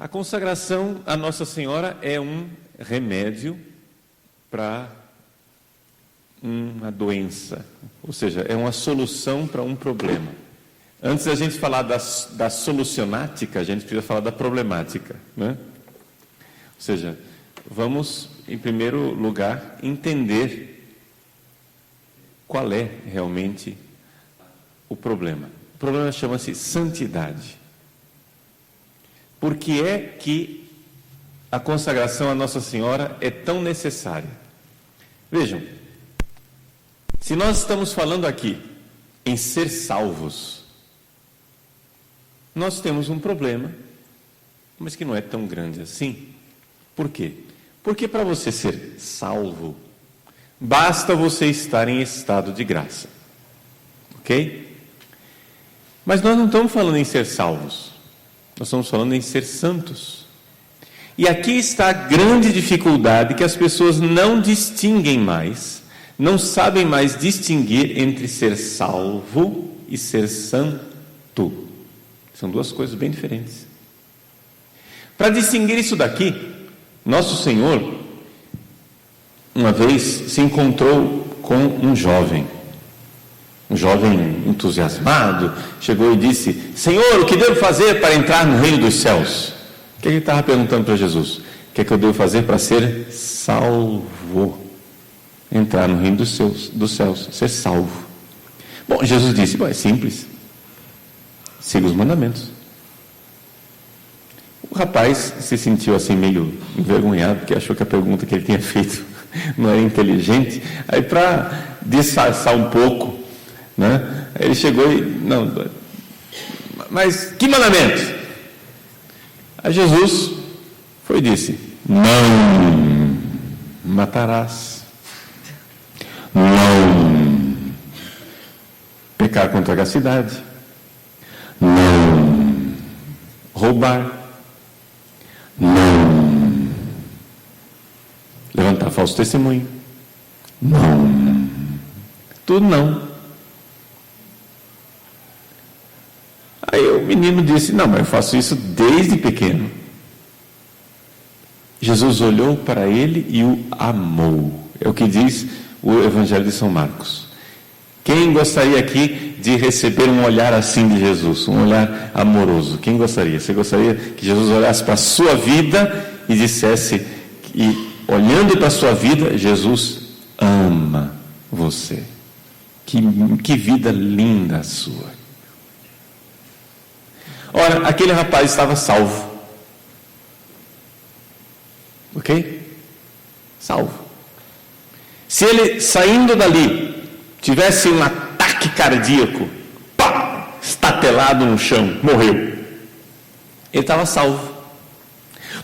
A consagração a Nossa Senhora é um remédio para uma doença, ou seja, é uma solução para um problema. Antes da gente falar da solucionática, a gente precisa falar da problemática, né? Ou seja, vamos, em primeiro lugar, entender qual é realmente o problema. O problema chama-se santidade. Por que é que a consagração a Nossa Senhora é tão necessária? Vejam, se nós estamos falando aqui em ser salvos, nós temos um problema, mas que não é tão grande assim. Por quê? Porque para você ser salvo, basta você estar em estado de graça. Ok? Mas nós não estamos falando em ser salvos. Nós estamos falando em ser santos. E aqui está a grande dificuldade que as pessoas não distinguem mais, não sabem mais distinguir entre ser salvo e ser santo. São duas coisas bem diferentes. Para distinguir isso daqui, Nosso Senhor, uma vez, se encontrou com um jovem entusiasmado, chegou e disse: Senhor, o que devo fazer para entrar no reino dos céus? O que ele estava perguntando para Jesus? O que é que eu devo fazer para ser salvo? Entrar no reino dos céus, ser salvo. Bom, Jesus disse: bom, é simples, siga os mandamentos. O rapaz se sentiu assim meio envergonhado, porque achou que a pergunta que ele tinha feito não era inteligente. Aí, para disfarçar um pouco, né, ele chegou e: não, mas que mandamento? Aí Jesus foi e disse: não matarás, não pecar contra a cidade, não roubar, não levantar falso testemunho, não, tudo não. Aí o menino disse: não, mas eu faço isso desde pequeno. Jesus olhou para ele e o amou. É o que diz o Evangelho de São Marcos. Quem gostaria aqui de receber um olhar assim de Jesus, um olhar amoroso? Quem gostaria? Você gostaria que Jesus olhasse para a sua vida e dissesse, e olhando para a sua vida, Jesus ama você? Que vida linda a sua. Ora, aquele rapaz estava salvo. Ok? Salvo. Se ele, saindo dali, tivesse um ataque cardíaco, pá, estatelado no chão, morreu, ele estava salvo.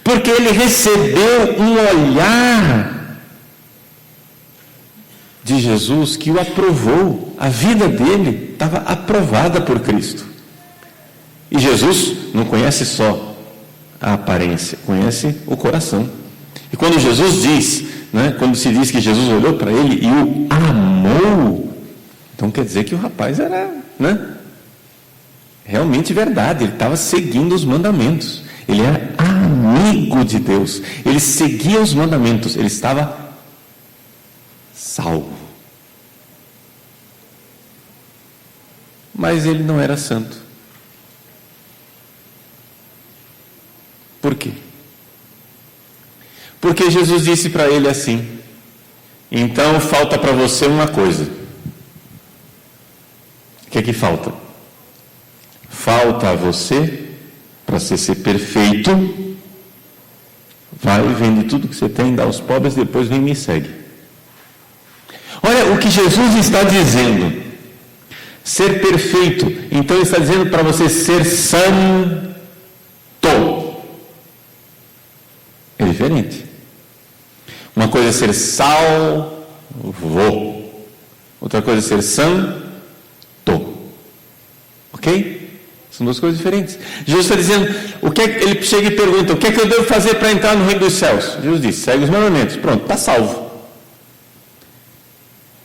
Porque ele recebeu um olhar de Jesus que o aprovou. A vida dele estava aprovada por Cristo. E Jesus não conhece só a aparência, conhece o coração. E quando Jesus diz, né, quando se diz que Jesus olhou para ele e o amou, então quer dizer que o rapaz era, né, realmente verdade, ele estava seguindo os mandamentos, ele era amigo de Deus, ele seguia os mandamentos, ele estava salvo. Mas ele não era santo. Por quê? Porque Jesus disse para ele assim: então falta para você uma coisa. O que é que falta? Falta a você, para você ser perfeito, vai, vende tudo que você tem, dá aos pobres, depois vem e me segue. Olha o que Jesus está dizendo: ser perfeito. Então ele está dizendo para você ser santo. É diferente. Uma coisa é ser salvo, outra coisa é ser santo. Ok? São duas coisas diferentes. Jesus está dizendo, ele chega e pergunta: o que é que eu devo fazer para entrar no reino dos céus? Jesus diz: segue os mandamentos. Pronto, está salvo.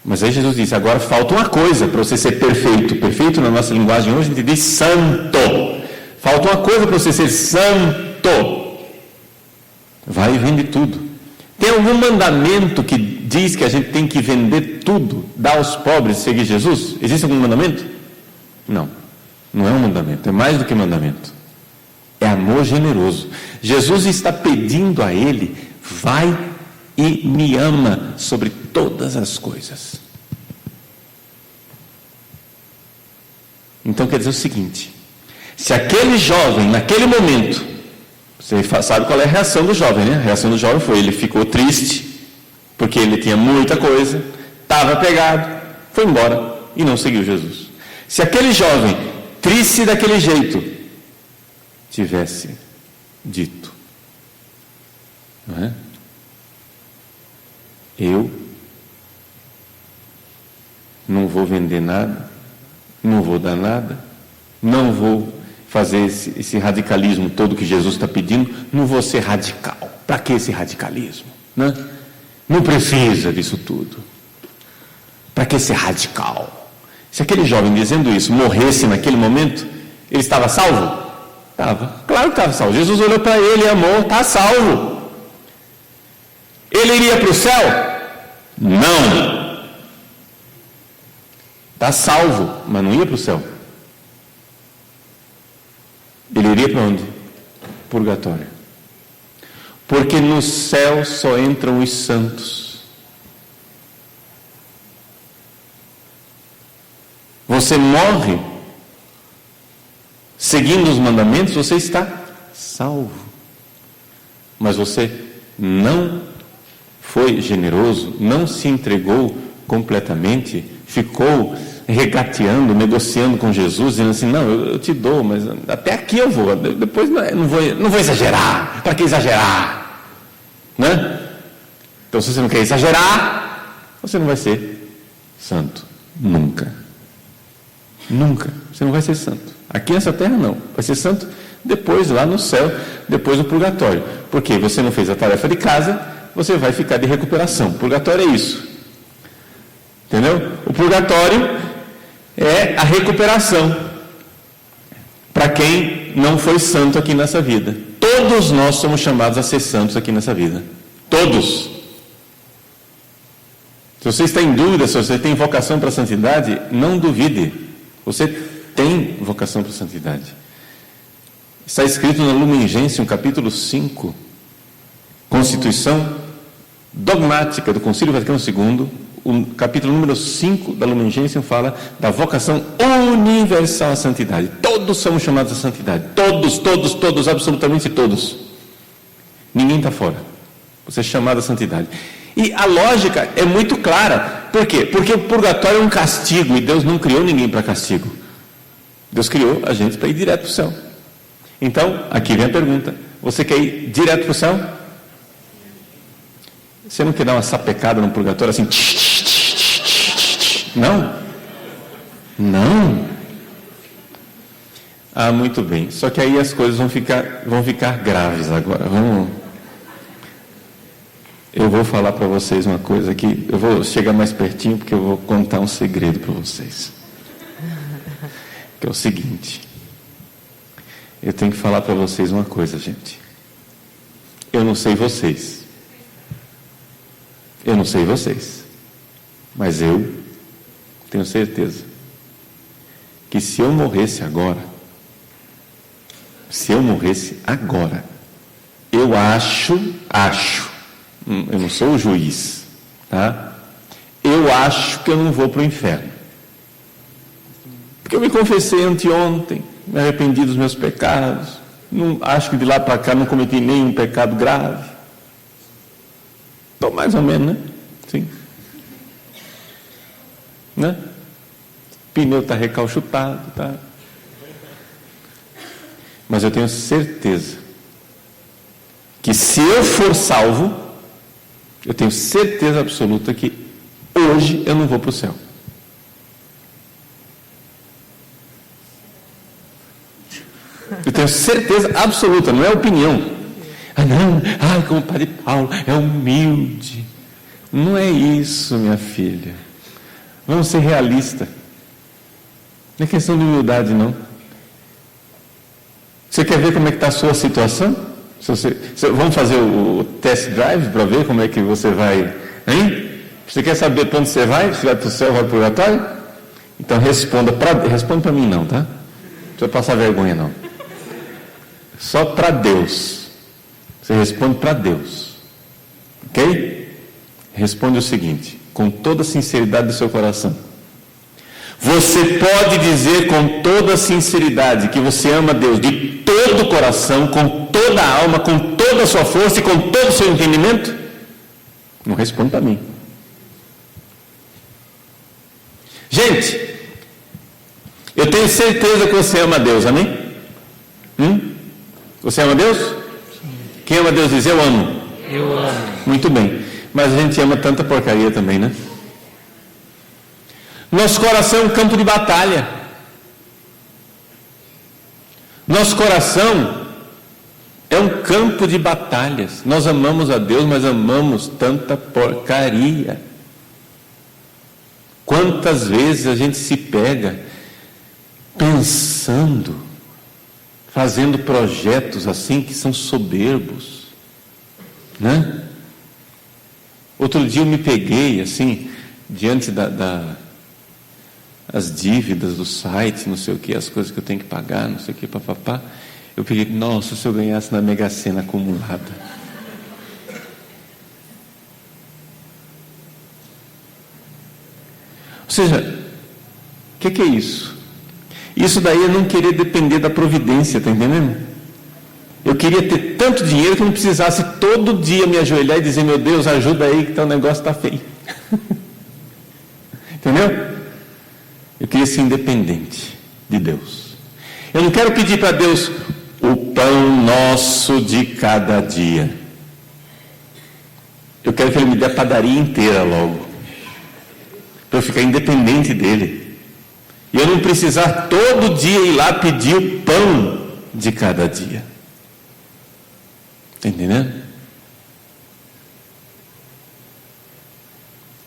Mas aí Jesus disse: agora falta uma coisa para você ser perfeito. Perfeito na nossa linguagem hoje a gente diz santo. Falta uma coisa para você ser santo. Vai e vende tudo. Tem algum mandamento que diz que a gente tem que vender tudo, dar aos pobres e seguir Jesus? Existe algum mandamento? Não. Não é um mandamento, é mais do que mandamento. É amor generoso. Jesus está pedindo a ele: vai e me ama sobre todas as coisas. Então quer dizer o seguinte: se aquele jovem, naquele momento, você sabe qual é a reação do jovem, né? A reação do jovem foi: ele ficou triste, porque ele tinha muita coisa, estava pegado, foi embora e não seguiu Jesus. Se aquele jovem, triste daquele jeito, tivesse dito, não é? Eu não vou vender nada, não vou dar nada, não vou fazer esse radicalismo todo que Jesus está pedindo, não vou ser radical. Para que esse radicalismo? Né? Não precisa disso tudo. Para que ser radical? Se aquele jovem dizendo isso morresse naquele momento, ele estava salvo? Estava. Claro que estava salvo. Jesus olhou para ele e amou, está salvo. Ele iria para o céu? Não. Está salvo, mas não ia para o céu. Ele iria para onde? Purgatório. Porque no céu só entram os santos. Você morre seguindo os mandamentos, você está salvo. Mas você não foi generoso, não se entregou completamente, ficou regateando, negociando com Jesus, dizendo assim: não, eu te dou, mas até aqui eu vou, depois não vou exagerar. Para que exagerar? Né? Então, se você não quer exagerar, você não vai ser santo. Nunca. Você não vai ser santo. Aqui nessa terra não. Vai ser santo depois lá no céu, depois do purgatório. Porque você não fez a tarefa de casa, você vai ficar de recuperação. O purgatório é isso. Entendeu? O purgatório é a recuperação para quem não foi santo aqui nessa vida. Todos nós somos chamados a ser santos aqui nessa vida. Todos. Se você está em dúvida se você tem vocação para a santidade, não duvide. Você tem vocação para a santidade. Está escrito na Lumen Gentium, capítulo 5, Constituição Dogmática do Concílio Vaticano II, o capítulo número 5 da Lumen Gentium fala da vocação universal à santidade. Todos somos chamados à santidade. Todos, absolutamente todos. Ninguém está fora. Você é chamado à santidade. E a lógica é muito clara. Por quê? Porque o purgatório é um castigo e Deus não criou ninguém para castigo. Deus criou a gente para ir direto para o céu. Então, aqui vem a pergunta: você quer ir direto para o céu? Você não quer dar uma sapecada no purgatório assim? Não? Não? Ah, muito bem. Só que aí as coisas vão ficar graves agora. Eu vou falar para vocês uma coisa aqui. Eu vou chegar mais pertinho porque eu vou contar um segredo para vocês. Que é o seguinte: eu tenho que falar para vocês uma coisa, gente. Eu não sei vocês, mas eu tenho certeza que se eu morresse agora, eu acho, eu não sou o juiz, tá? Eu acho que eu não vou para o inferno. Porque eu me confessei anteontem, me arrependi dos meus pecados, acho que de lá para cá não cometi nenhum pecado grave. Então, mais ou menos, né? Sim. Né? Pneu está recalchutado, tá? Mas eu tenho certeza que se eu for salvo, eu tenho certeza absoluta que hoje eu não vou para o céu. Eu tenho certeza absoluta, não é opinião. Como o Padre Paulo é humilde. Não é isso, minha filha. Vamos ser realistas. Não é questão de humildade, não. Você quer ver como é que está a sua situação? Vamos fazer o test drive para ver como é que você vai, hein? Você quer saber para onde você vai? Você vai para o céu ou vai para o purgatório? Então responde para mim não, tá? Não precisa passar vergonha não. Só para Deus. Você responde para Deus. Ok? Responde o seguinte, com toda a sinceridade do seu coração. Você pode dizer com toda a sinceridade que você ama Deus de todo o coração, com toda a alma, com toda a sua força e com todo o seu entendimento? Não responde para mim. Gente, eu tenho certeza que você ama Deus, amém? Você ama Deus? Quem ama Deus diz, eu amo. Eu amo. Muito bem, mas a gente ama tanta porcaria também, né? Nosso coração é um campo de batalha. Nosso coração é um campo de batalhas. Nós amamos a Deus, mas amamos tanta porcaria. Quantas vezes a gente se pega pensando, fazendo projetos assim que são soberbos, né? Outro dia eu me peguei assim, diante as dívidas do site, não sei o que, as coisas que eu tenho que pagar, não sei o que, papapá. Eu peguei, nossa, se eu ganhasse na Mega Sena acumulada. Ou seja, o que é isso? Isso daí é não querer depender da providência, está entendendo? Eu queria ter tanto dinheiro que eu não precisasse todo dia me ajoelhar e dizer, meu Deus, ajuda aí que o negócio está feio. Entendeu? Eu queria ser independente de Deus. Eu não quero pedir para Deus o pão nosso de cada dia. Eu quero que Ele me dê a padaria inteira logo, para eu ficar independente dEle. E eu não precisar todo dia ir lá pedir o pão de cada dia. Está entendendo?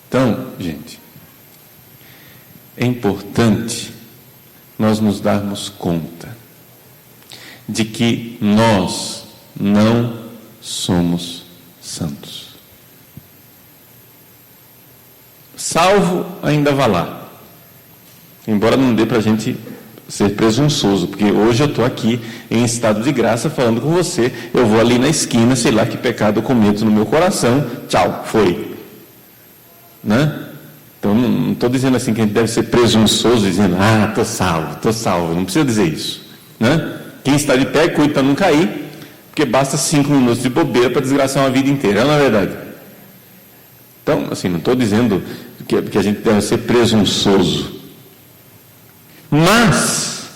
Então, gente, é importante nós nos darmos conta de que nós não somos santos. Salvo ainda vá lá, embora não dê para a gente ser presunçoso, porque hoje eu estou aqui em estado de graça falando com você, eu vou ali na esquina, sei lá que pecado eu cometo no meu coração, tchau, foi, né? Então não estou dizendo assim que a gente deve ser presunçoso, dizendo, estou salvo, não precisa dizer isso, né? Quem está de pé, cuida para não cair, porque basta 5 minutos de bobeira para desgraçar uma vida inteira, não é verdade? Então, assim, não estou dizendo que a gente deve ser presunçoso, mas,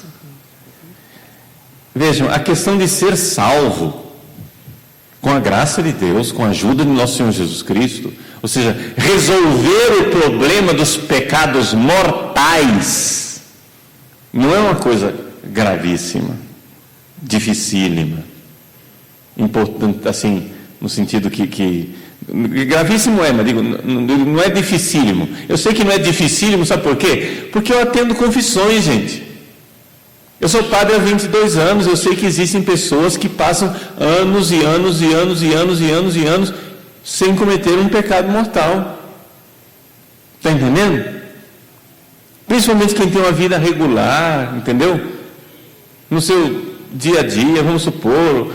vejam, a questão de ser salvo, com a graça de Deus, com a ajuda de nosso Senhor Jesus Cristo, ou seja, resolver o problema dos pecados mortais, não é uma coisa gravíssima, dificílima, importante, assim, no sentido que gravíssimo é, mas digo, não é dificílimo. Eu sei que não é dificílimo, sabe por quê? Porque eu atendo confissões, gente. Eu sou padre há 22 anos, eu sei que existem pessoas que passam anos e anos e anos e anos e anos e anos sem cometer um pecado mortal. Está entendendo? Principalmente quem tem uma vida regular, entendeu? No seu dia a dia, vamos supor,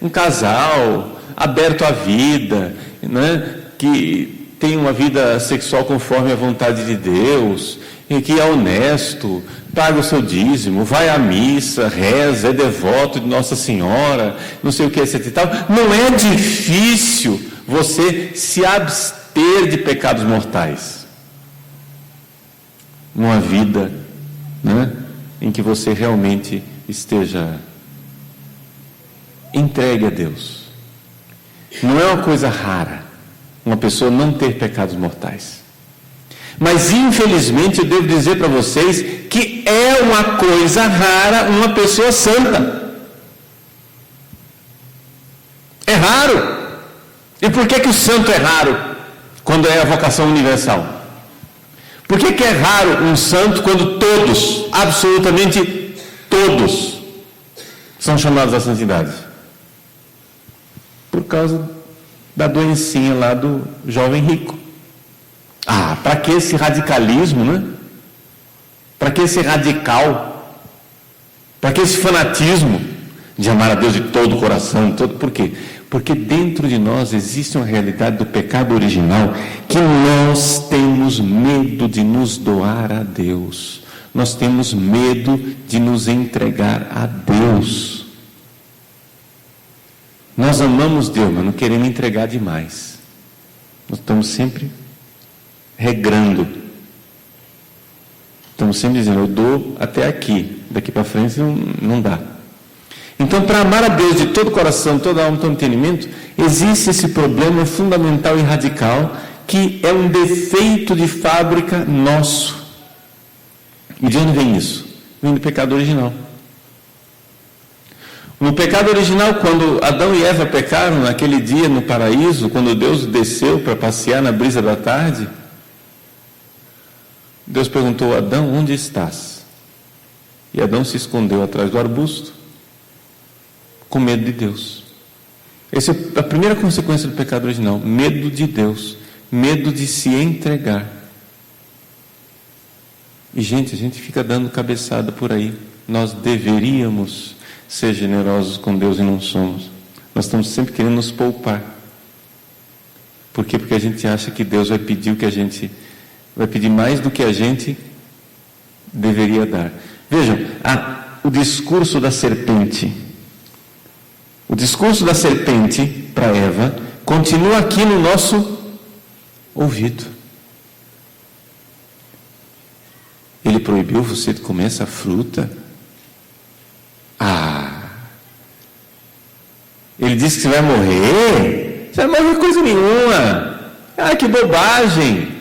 um casal aberto à vida, né? Que tem uma vida sexual conforme a vontade de Deus, e que é honesto, paga o seu dízimo, vai à missa, reza, é devoto de Nossa Senhora, não sei o que, etc e tal. Não é difícil você se abster de pecados mortais. Uma vida, né, em que você realmente esteja entregue a Deus. Não é uma coisa rara uma pessoa não ter pecados mortais. Mas, infelizmente, eu devo dizer para vocês que é uma coisa rara uma pessoa santa. É raro. E por que o santo é raro quando é a vocação universal? Por que é raro um santo quando todos, absolutamente todos, são chamados à santidade? por causa da doencinha lá do jovem rico. Para que esse radicalismo, né? Para que esse radical? Para que esse fanatismo de amar a Deus de todo o coração? Por quê? Porque dentro de nós existe uma realidade do pecado original que nós temos medo de nos doar a Deus. Nós temos medo de nos entregar a Deus. Nós amamos Deus, mas não queremos entregar demais. Nós estamos sempre regrando. Estamos sempre dizendo, eu dou até aqui, daqui para frente não dá. Então, para amar a Deus de todo o coração, toda a alma, todo o entendimento, existe esse problema fundamental e radical, que é um defeito de fábrica nosso. E de onde vem isso? Vem do pecado original. No pecado original, quando Adão e Eva pecaram, naquele dia no paraíso, quando Deus desceu para passear na brisa da tarde, Deus perguntou a Adão, onde estás? E Adão se escondeu atrás do arbusto, com medo de Deus. Essa é a primeira consequência do pecado original, medo de Deus, medo de se entregar. E gente, a gente fica dando cabeçada por aí. Nós deveríamos ser generosos com Deus e não somos. Nós estamos sempre querendo nos poupar. Por quê? Porque a gente acha que Deus vai pedir o que a gente vai pedir mais do que a gente deveria dar. Vejam, o discurso da serpente. O discurso da serpente para Eva continua aqui no nosso ouvido. Ele proibiu você de comer essa fruta? Ele disse que você vai morrer? Você vai morrer coisa nenhuma. Que bobagem.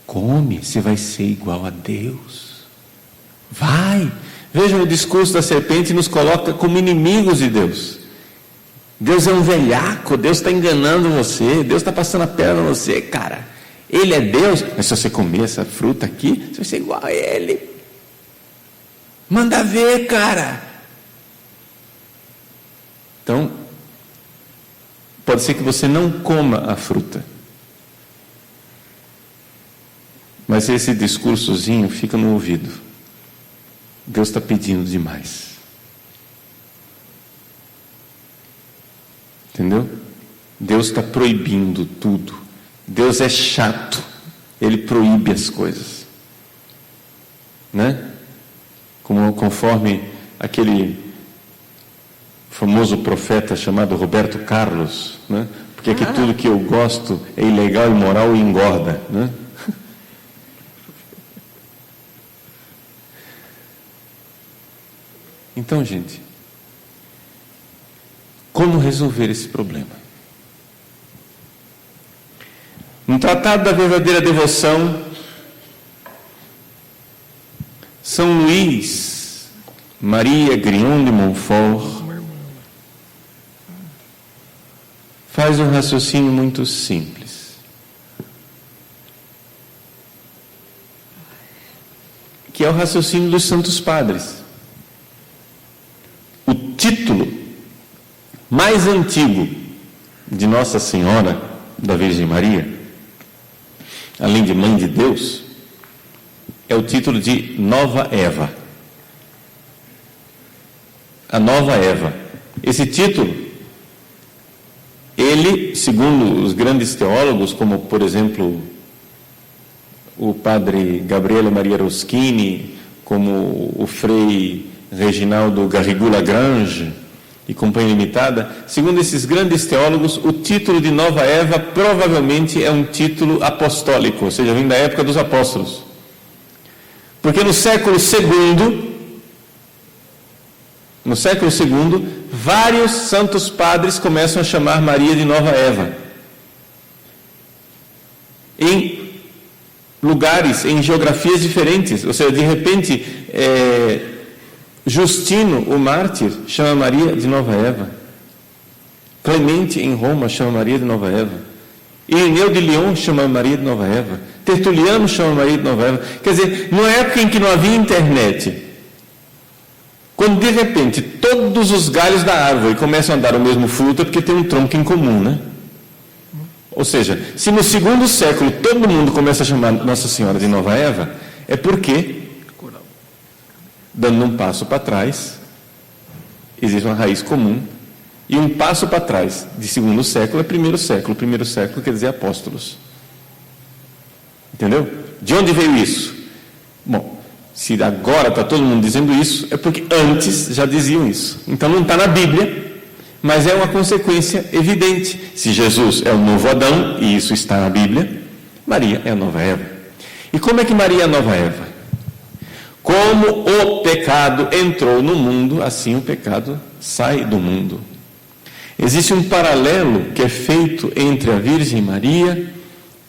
Come, você vai ser igual a Deus. Vai. Vejam, o discurso da serpente nos coloca como inimigos de Deus. Deus é um velhaco, Deus está enganando você, Deus está passando a perna em você, cara. Ele é Deus, mas se você comer essa fruta aqui, você vai ser igual a Ele. Manda ver, cara. Então, pode ser que você não coma a fruta, mas esse discursozinho fica no ouvido. Deus está pedindo demais. Entendeu? Deus está proibindo tudo. Deus é chato. Ele proíbe as coisas. Né? Conforme aquele famoso profeta chamado Roberto Carlos, né? Porque aqui tudo que eu gosto é ilegal, imoral e engorda, né? Então, gente, como resolver esse problema? No Tratado da Verdadeira Devoção, São Luís Maria Grignon de Montfort faz um raciocínio muito simples. Que é o raciocínio dos Santos Padres. O título mais antigo de Nossa Senhora da Virgem Maria, além de Mãe de Deus, é o título de Nova Eva. A Nova Eva. Esse título, ele, segundo os grandes teólogos, como por exemplo o padre Gabriele Maria Ruschini, como o frei Reginaldo Garrigou-Lagrange e Companhia Limitada, segundo esses grandes teólogos, o título de Nova Eva provavelmente é um título apostólico, ou seja, vem da época dos apóstolos. Porque no século II, vários santos padres começam a chamar Maria de Nova Eva. Em lugares, em geografias diferentes, ou seja, de repente, Justino, o mártir, chama Maria de Nova Eva. Clemente, em Roma, chama Maria de Nova Eva. Ireneu de Lyon chama Maria de Nova Eva. Tertuliano chama Maria de Numa época em que não havia internet, Quando de repente todos os galhos da árvore começam a dar o mesmo fruto, é porque tem um tronco em comum, né? Ou seja, se no segundo século todo mundo começa a chamar Nossa Senhora de Nova Eva, é porque, dando um passo para trás, existe uma raiz comum, e um passo para trás de segundo século é primeiro século. Primeiro século quer dizer apóstolos. Entendeu? De onde veio isso? Bom, se agora está todo mundo dizendo isso, é porque antes já diziam isso. Então não está na Bíblia, mas é uma consequência evidente. Se Jesus é o novo Adão, e isso está na Bíblia, Maria é a nova Eva. E como é que Maria é a nova Eva? Como o pecado entrou no mundo, assim o pecado sai do mundo. Existe um paralelo que é feito entre a Virgem Maria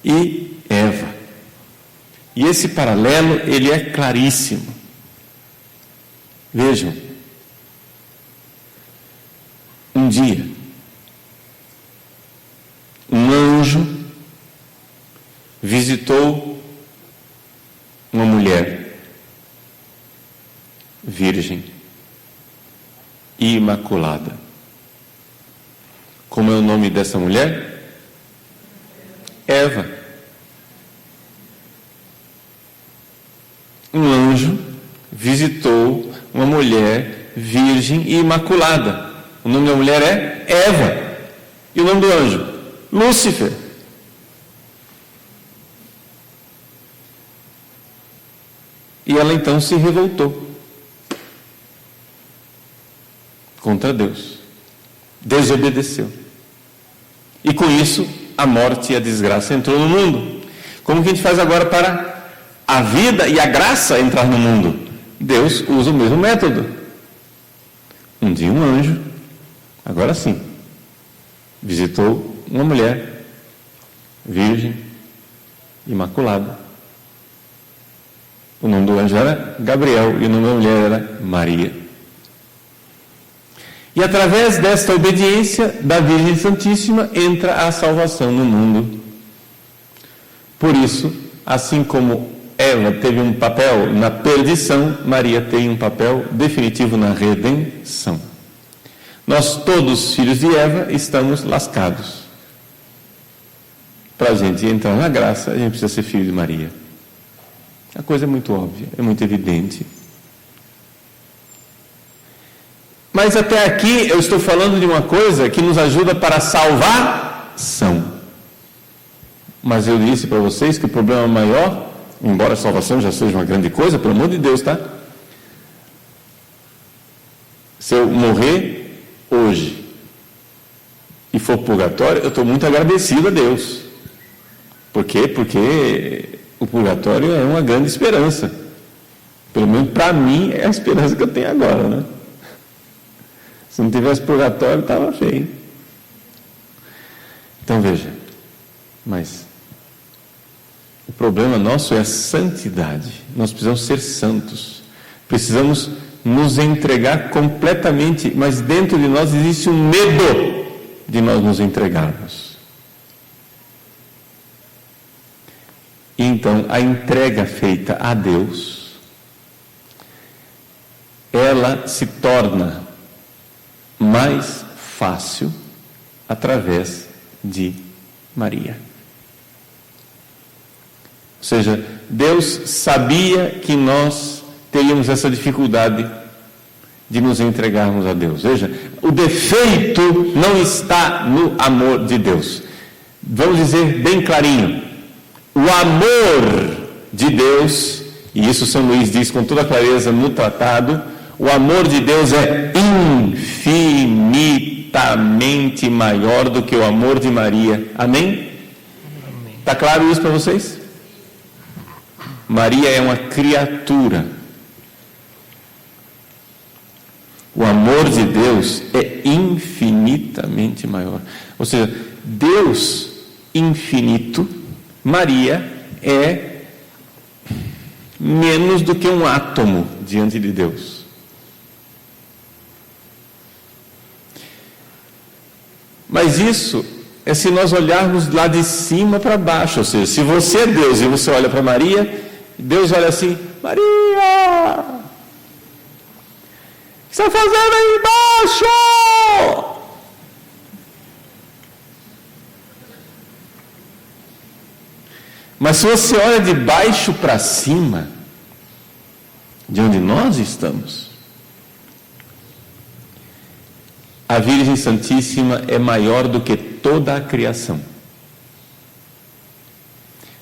e Eva. E esse paralelo, ele é claríssimo. Vejam. Um dia, um anjo visitou uma mulher virgem e imaculada. Como é o nome dessa mulher? Eva. Um anjo visitou uma mulher virgem e imaculada. O nome da mulher é Eva. E o nome do anjo? Lúcifer. E ela então se revoltou contra Deus. Desobedeceu. E com isso, a morte e a desgraça entrou no mundo. Como que a gente faz agora para a vida e a graça entrar no mundo? Deus usa o mesmo método. Um dia um anjo, agora sim, visitou uma mulher virgem, imaculada. O nome do anjo era Gabriel e o nome da mulher era Maria. E através desta obediência da Virgem Santíssima entra a salvação no mundo. Por isso, assim como Eva teve um papel na perdição, Maria tem um papel definitivo na redenção. Nós todos, filhos de Eva, estamos lascados. Para a gente entrar na graça, a gente precisa ser filho de Maria. A coisa é muito óbvia, é muito evidente. Mas até aqui eu estou falando de uma coisa que nos ajuda para a salvação. Mas eu disse para vocês que o problema maior, embora a salvação já seja uma grande coisa, pelo amor de Deus, tá? Se eu morrer hoje e for purgatório, eu estou muito agradecido a Deus. Por quê? Porque o purgatório é uma grande esperança. Pelo menos para mim é a esperança que eu tenho agora, né? Se não tivesse purgatório, estava feio. Então veja, mas o problema nosso é a santidade. Nós precisamos ser santos. Precisamos nos entregar completamente, mas dentro de nós existe um medo de nós nos entregarmos. E então a entrega feita a Deus, ela se torna mais fácil através de Maria. Ou seja, Deus sabia que nós teríamos essa dificuldade de nos entregarmos a Deus. Veja, o defeito não está no amor de Deus. Vamos dizer bem clarinho, o amor de Deus, e isso São Luís diz com toda clareza no tratado, o amor de Deus é infinitamente maior do que o amor de Maria. Amém? Está claro isso para vocês? Maria é uma criatura. O amor de Deus é infinitamente maior. Ou seja, Deus infinito, Maria é menos do que um átomo diante de Deus. Mas isso é se nós olharmos lá de cima para baixo. Ou seja, se você é Deus e você olha para Maria, Deus olha assim, Maria! que está fazendo aí embaixo? Mas se você olha de baixo para cima, de onde nós estamos, a Virgem Santíssima é maior do que toda a criação.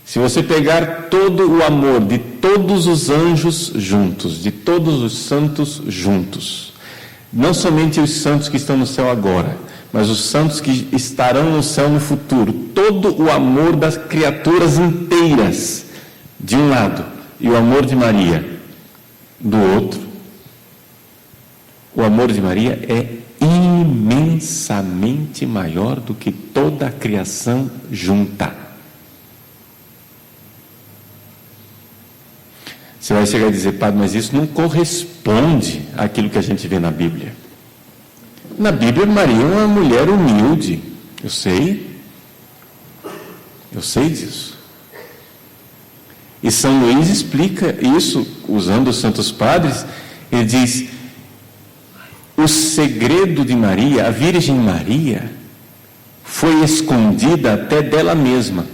Se você pegar todo o amor de todos os anjos juntos, de todos os santos juntos, não somente os santos que estão no céu agora, mas os santos que estarão no céu no futuro, todo o amor das criaturas inteiras, de um lado, e o amor de Maria, do outro, o amor de Maria é imensamente maior do que toda a criação junta. Você vai chegar a dizer, padre, mas isso não corresponde àquilo que a gente vê na Bíblia. Na Bíblia, Maria é uma mulher humilde. Eu sei disso. E São Luís explica isso, usando os santos padres. Ele diz, o segredo de Maria, a Virgem Maria, foi escondida até dela mesma.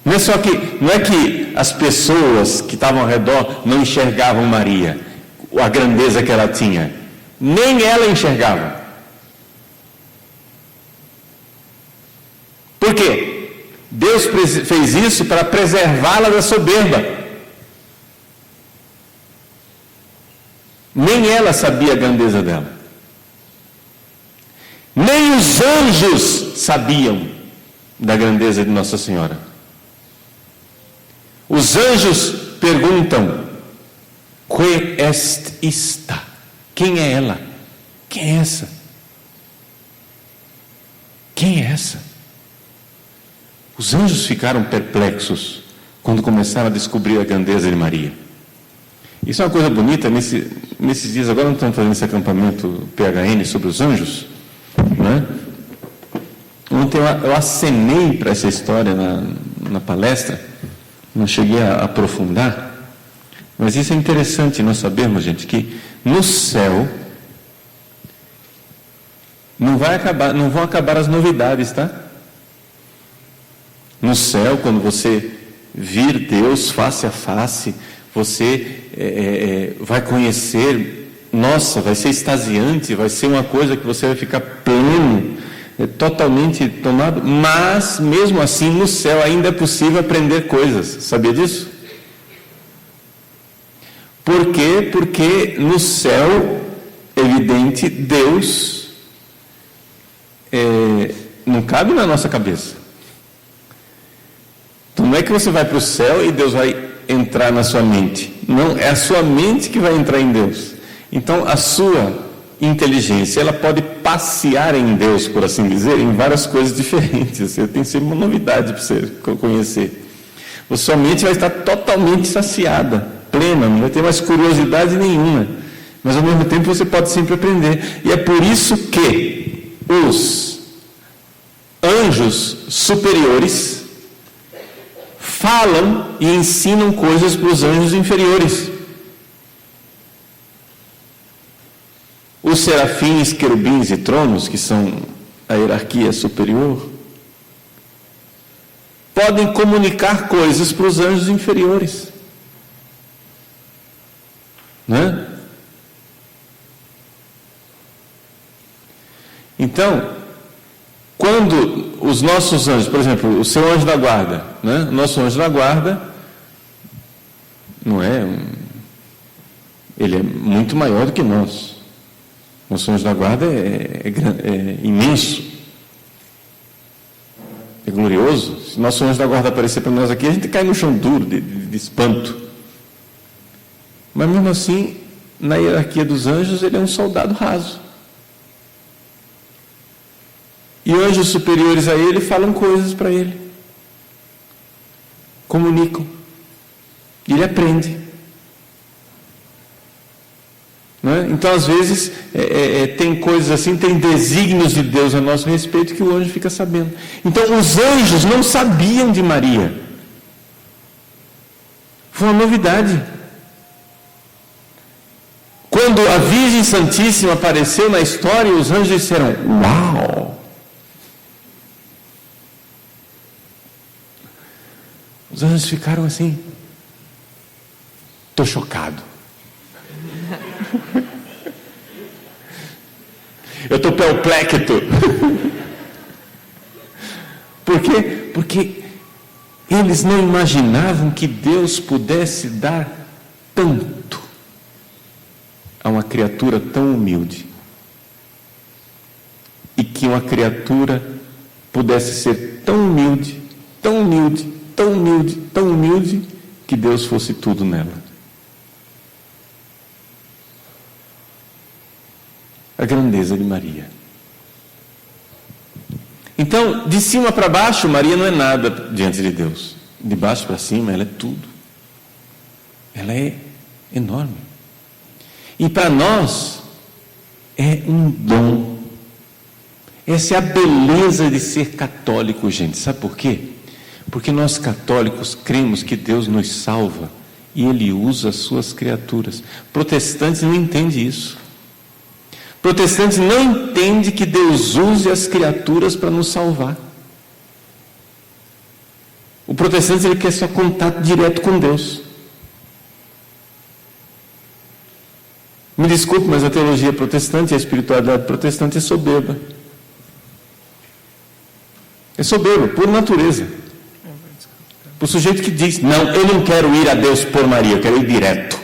Não é que as pessoas que estavam ao redor não enxergavam Maria, a grandeza que ela tinha. Nem ela enxergava. Por quê? Deus fez isso para preservá-la da soberba. Nem ela sabia a grandeza dela. Nem os anjos sabiam da grandeza de Nossa Senhora. Os anjos perguntam: que est ista? Quem é ela? Quem é essa? Quem é essa? Os anjos ficaram perplexos quando começaram a descobrir a grandeza de Maria. Isso é uma coisa bonita. Nesses dias, agora não estamos fazendo esse acampamento PHN sobre os anjos, né? Ontem eu acenei para essa história na palestra, não cheguei a aprofundar, mas isso é interessante nós sabermos, gente, que no céu não vão acabar as novidades, tá? No céu, quando você vir Deus face a face, você vai conhecer, nossa, vai ser extasiante, vai ser uma coisa que você vai ficar pleno, totalmente tomado, mas mesmo assim no céu ainda é possível aprender coisas. Sabia disso? Por quê? Porque no céu, evidente, Deus não cabe na nossa cabeça. Então não é que você vai para o céu e Deus vai entrar na sua mente. Não, é a sua mente que vai entrar em Deus. Então a sua inteligência, ela pode passear em Deus, por assim dizer, em várias coisas diferentes. Tem sempre uma novidade para você conhecer. A sua mente vai estar totalmente saciada, plena, não vai ter mais curiosidade nenhuma, mas ao mesmo tempo você pode sempre aprender. E é por isso que os anjos superiores falam e ensinam coisas para os anjos inferiores. Os serafins, querubins e tronos, que são a hierarquia superior, podem comunicar coisas para os anjos inferiores. Né? Então, quando os nossos anjos, por exemplo, o seu anjo da guarda, né? O nosso anjo da guarda não é ele é muito maior do que nós. Nosso anjo da guarda é imenso, é glorioso. Se nosso anjo da guarda aparecer para nós aqui, a gente cai no chão duro de espanto. Mas mesmo assim, na hierarquia dos anjos, ele é um soldado raso. E anjos superiores a ele falam coisas para ele, comunicam, e ele aprende. Né? Então, às vezes, tem coisas assim, tem desígnios de Deus a nosso respeito que o anjo fica sabendo. Então, os anjos não sabiam de Maria. Foi uma novidade. Quando a Virgem Santíssima apareceu na história, os anjos disseram: uau! Os anjos ficaram assim: estou chocado. Eu estou perplexo. Por quê? Porque eles não imaginavam que Deus pudesse dar tanto a uma criatura tão humilde. E que uma criatura pudesse ser tão humilde, tão humilde, tão humilde, tão humilde, que Deus fosse tudo nela. A grandeza de Maria. Então, de cima para baixo, Maria não é nada diante de Deus. De baixo para cima, ela é tudo. Ela é enorme. E para nós, é um dom. Essa é a beleza de ser católico, gente. Sabe por quê? Porque nós católicos cremos que Deus nos salva e Ele usa as suas criaturas. Protestantes não entendem isso. Protestantes não entendem que Deus use as criaturas para nos salvar. O protestante, ele quer só contato direto com Deus. Me desculpe, mas a teologia protestante e a espiritualidade protestante é soberba. É soberba, por natureza. O sujeito que diz: não, eu não quero ir a Deus por Maria, eu quero ir direto.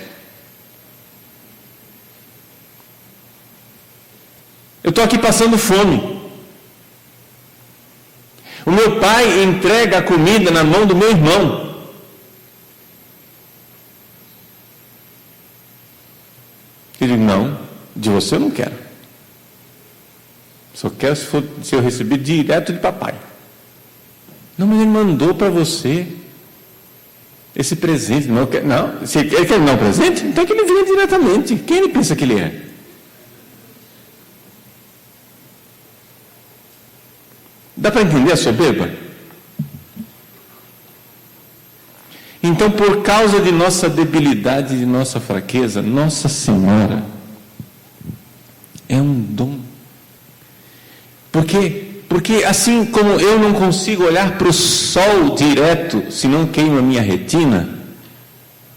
Eu estou aqui passando fome. O meu pai entrega a comida na mão do meu irmão. Ele diz: não, de você eu não quero. Só quero se eu receber direto de papai. Não, mas ele mandou para você esse presente. Não, se ele quer dar um presente, então que ele venha diretamente. Quem ele pensa que ele é? Dá para entender a soberba? Então, por causa de nossa debilidade, de nossa fraqueza, Nossa Senhora é um dom. Porque assim como eu não consigo olhar para o sol direto, se não queima a minha retina,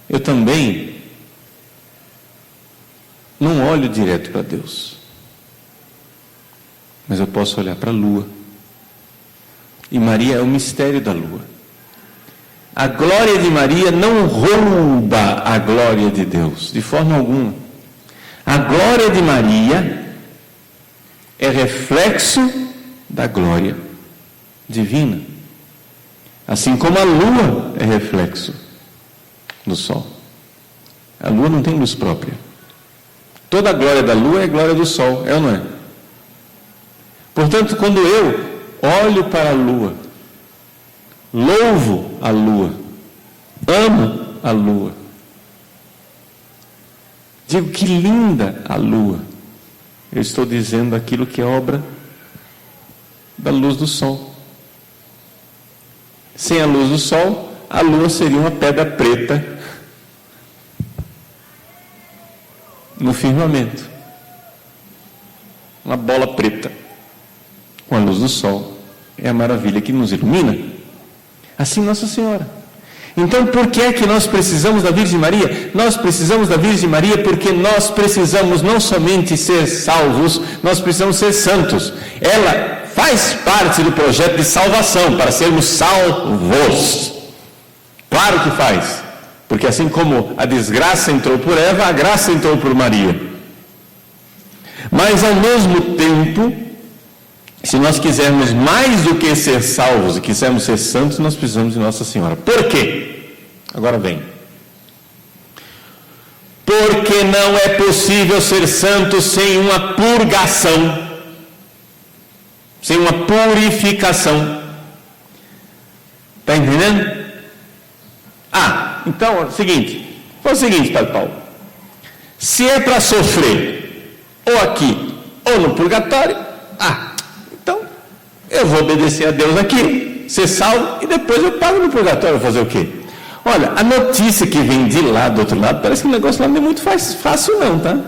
eu também não olho direto para Deus. Mas eu posso olhar para a lua. E Maria é o mistério da lua. A glória de Maria não rouba a glória de Deus, de forma alguma. A glória de Maria é reflexo da glória divina. Assim como a lua é reflexo do sol. A lua não tem luz própria. Toda a glória da lua é a glória do sol, é ou não é? Portanto, quando eu olho para a lua, louvo a lua, amo a lua, digo que linda a lua, eu estou dizendo aquilo que é obra da luz do sol. Sem a luz do sol, a lua seria uma pedra preta no firmamento, uma bola preta. Com a luz do sol, é a maravilha que nos ilumina. Assim Nossa Senhora. Então, por que é que nós precisamos da Virgem Maria? Nós precisamos da Virgem Maria porque nós precisamos não somente ser salvos, nós precisamos ser santos. Ela faz parte do projeto de salvação, para sermos salvos. Claro que faz. Porque assim como a desgraça entrou por Eva, a graça entrou por Maria. Mas ao mesmo tempo, se nós quisermos mais do que ser salvos e quisermos ser santos, nós precisamos de Nossa Senhora. Por quê? Agora vem. Porque não é possível ser santo sem uma purgação, sem uma purificação. Está entendendo? Então, é o seguinte, Padre Paulo. Se é para sofrer, ou aqui, ou no purgatório, então, eu vou obedecer a Deus aqui, ser salvo, e depois eu pago no purgatório. Fazer o quê? Olha, a notícia que vem de lá, do outro lado, parece que o negócio lá não é muito fácil não, tá?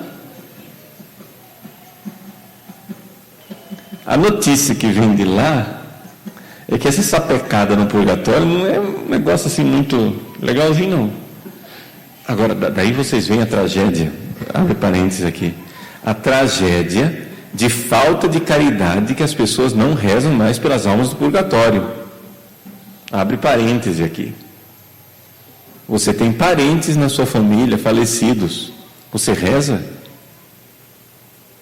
A notícia que vem de lá é que essa sapecada no purgatório não é um negócio assim muito legalzinho, não. Agora, daí vocês veem a tragédia, abre parênteses aqui, a tragédia de falta de caridade que as pessoas não rezam mais pelas almas do purgatório. Abre parêntese aqui. Você tem parentes na sua família falecidos. Você reza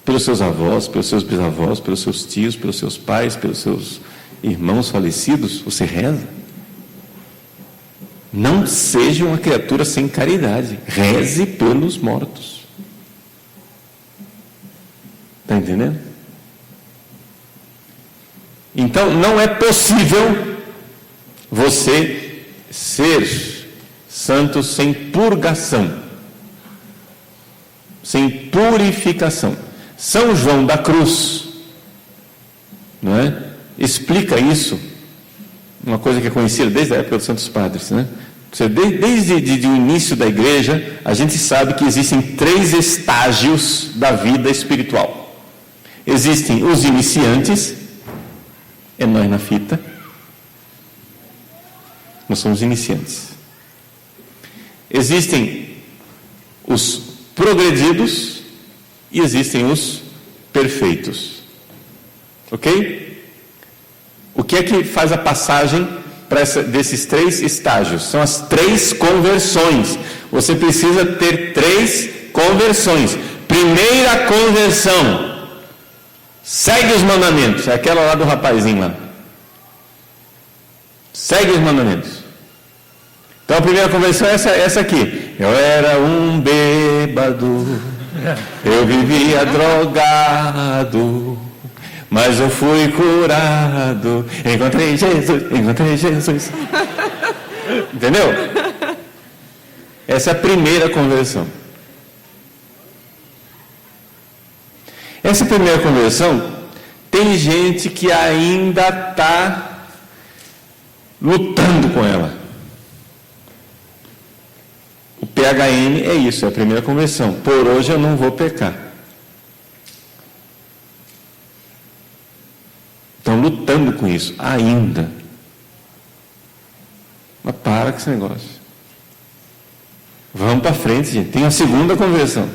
pelos seus avós, pelos seus bisavós, pelos seus tios, pelos seus pais, pelos seus irmãos falecidos. Você reza. Não seja uma criatura sem caridade. Reze pelos mortos. Está entendendo? Então, não é possível você ser santo sem purgação, sem purificação. São João da Cruz, não é? Explica isso, uma coisa que é conhecida desde a época dos Santos Padres, né? Desde o início da igreja, a gente sabe que existem 3 estágios da vida espiritual. Existem os iniciantes, é nós na fita, nós somos iniciantes. Existem os progredidos e existem os perfeitos. Ok? O que é que faz a passagem desses 3 estágios? São as 3 conversões. Você precisa ter 3 conversões. Primeira conversão. Segue os mandamentos. É aquela lá do rapazinho lá. Segue os mandamentos. Então a primeira conversão é essa aqui. Eu era um bêbado, eu vivia drogado, mas eu fui curado. Encontrei Jesus. Entendeu? Essa é a primeira conversão. Essa primeira conversão, tem gente que ainda está lutando com ela. O PHN é isso, é a primeira conversão. Por hoje eu não vou pecar. Estão lutando com isso, ainda. Mas para com esse negócio. Vamos para frente, gente. Tem a segunda conversão.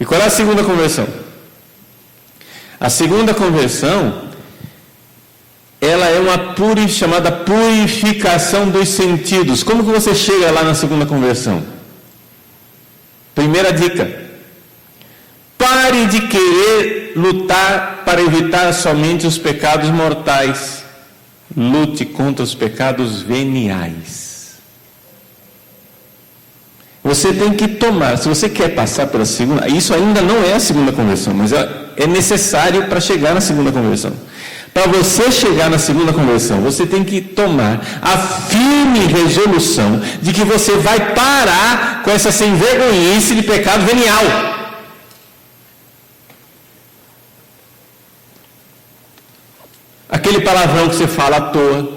E qual é a segunda conversão? A segunda conversão, ela é uma chamada purificação dos sentidos. Como que você chega lá na segunda conversão? Primeira dica: pare de querer lutar para evitar somente os pecados mortais. Lute contra os pecados veniais. Você tem que tomar, se você quer passar pela segunda, isso ainda não é a segunda conversão, mas é necessário para chegar na segunda conversão. Para você chegar na segunda conversão, você tem que tomar a firme resolução de que você vai parar com essa sem vergonhice de pecado venial. Aquele palavrão que você fala à toa.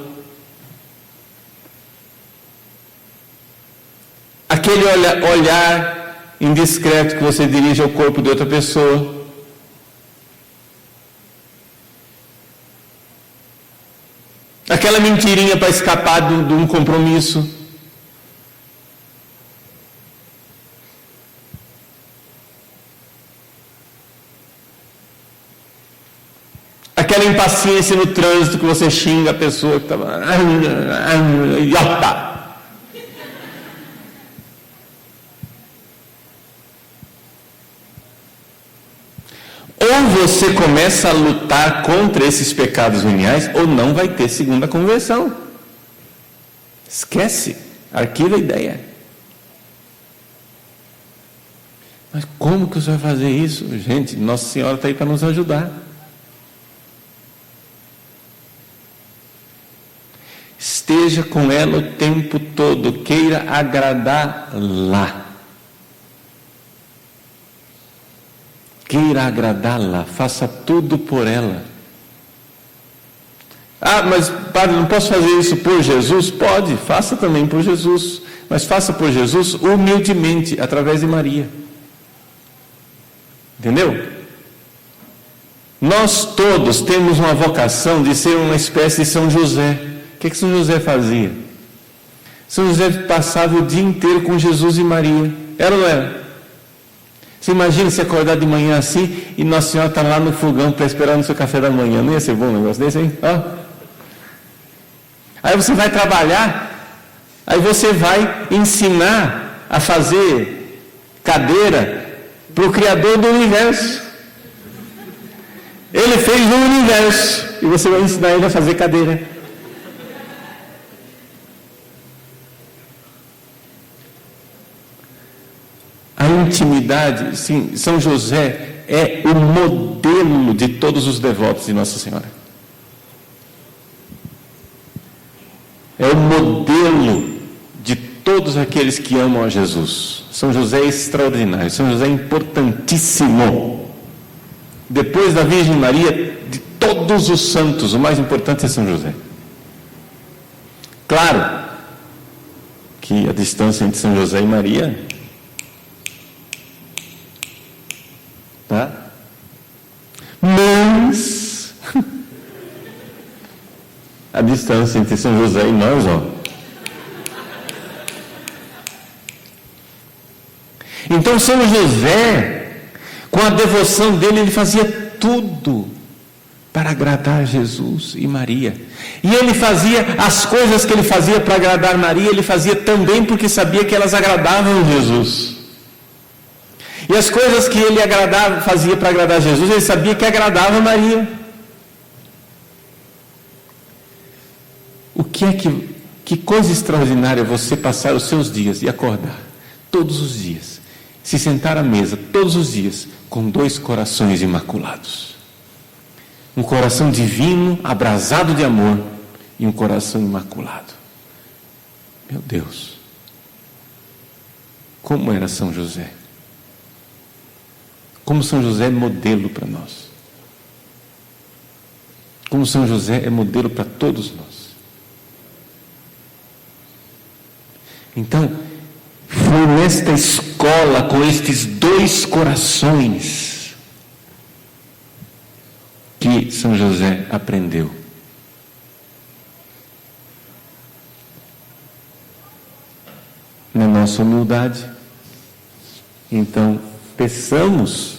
Aquele olhar indiscreto que você dirige ao corpo de outra pessoa. Aquela mentirinha para escapar de um compromisso. Aquela impaciência no trânsito que você xinga a pessoa que estava... idiota! Ou você começa a lutar contra esses pecados veniais, ou não vai ter segunda conversão. Esquece, arquiva a ideia. Mas como que você vai fazer isso? Gente, Nossa Senhora está aí para nos ajudar. Esteja com ela o tempo todo, queira agradá-la. Queira agradá-la, faça tudo por ela. Ah, mas padre, não posso fazer isso por Jesus? Pode, faça também por Jesus. Mas faça por Jesus humildemente, através de Maria. Entendeu? Nós todos temos uma vocação de ser uma espécie de São José. O que São José fazia? São José passava o dia inteiro com Jesus e Maria. Era ou não era? Você imagina se acordar de manhã assim e Nossa Senhora está lá no fogão para esperar no seu café da manhã. Não ia ser bom um negócio desse, hein? Aí você vai trabalhar, aí você vai ensinar a fazer cadeira para o Criador do Universo. Ele fez o universo e você vai ensinar ele a fazer cadeira. A intimidade, sim, São José é o modelo de todos os devotos de Nossa Senhora. É o modelo de todos aqueles que amam a Jesus. São José é extraordinário, São José é importantíssimo. Depois da Virgem Maria, de todos os santos, o mais importante é São José. Claro que a distância entre São José e Maria, tá? Mas a distância entre São José e nós, Então São José, com a devoção dele, ele fazia tudo para agradar Jesus e Maria. E ele fazia as coisas que ele fazia para agradar Maria, ele fazia também porque sabia que elas agradavam Jesus. E as coisas que ele fazia para agradar Jesus, ele sabia que agradava Maria. Que coisa extraordinária você passar os seus dias e acordar todos os dias, se sentar à mesa todos os dias com 2 corações imaculados. Um coração divino, abrasado de amor, e um coração imaculado. Meu Deus! Como era São José? Como São José é modelo para nós. Como São José é modelo para todos nós. Então, foi nesta escola, com estes 2 corações, que São José aprendeu. Na nossa humildade, então, peçamos,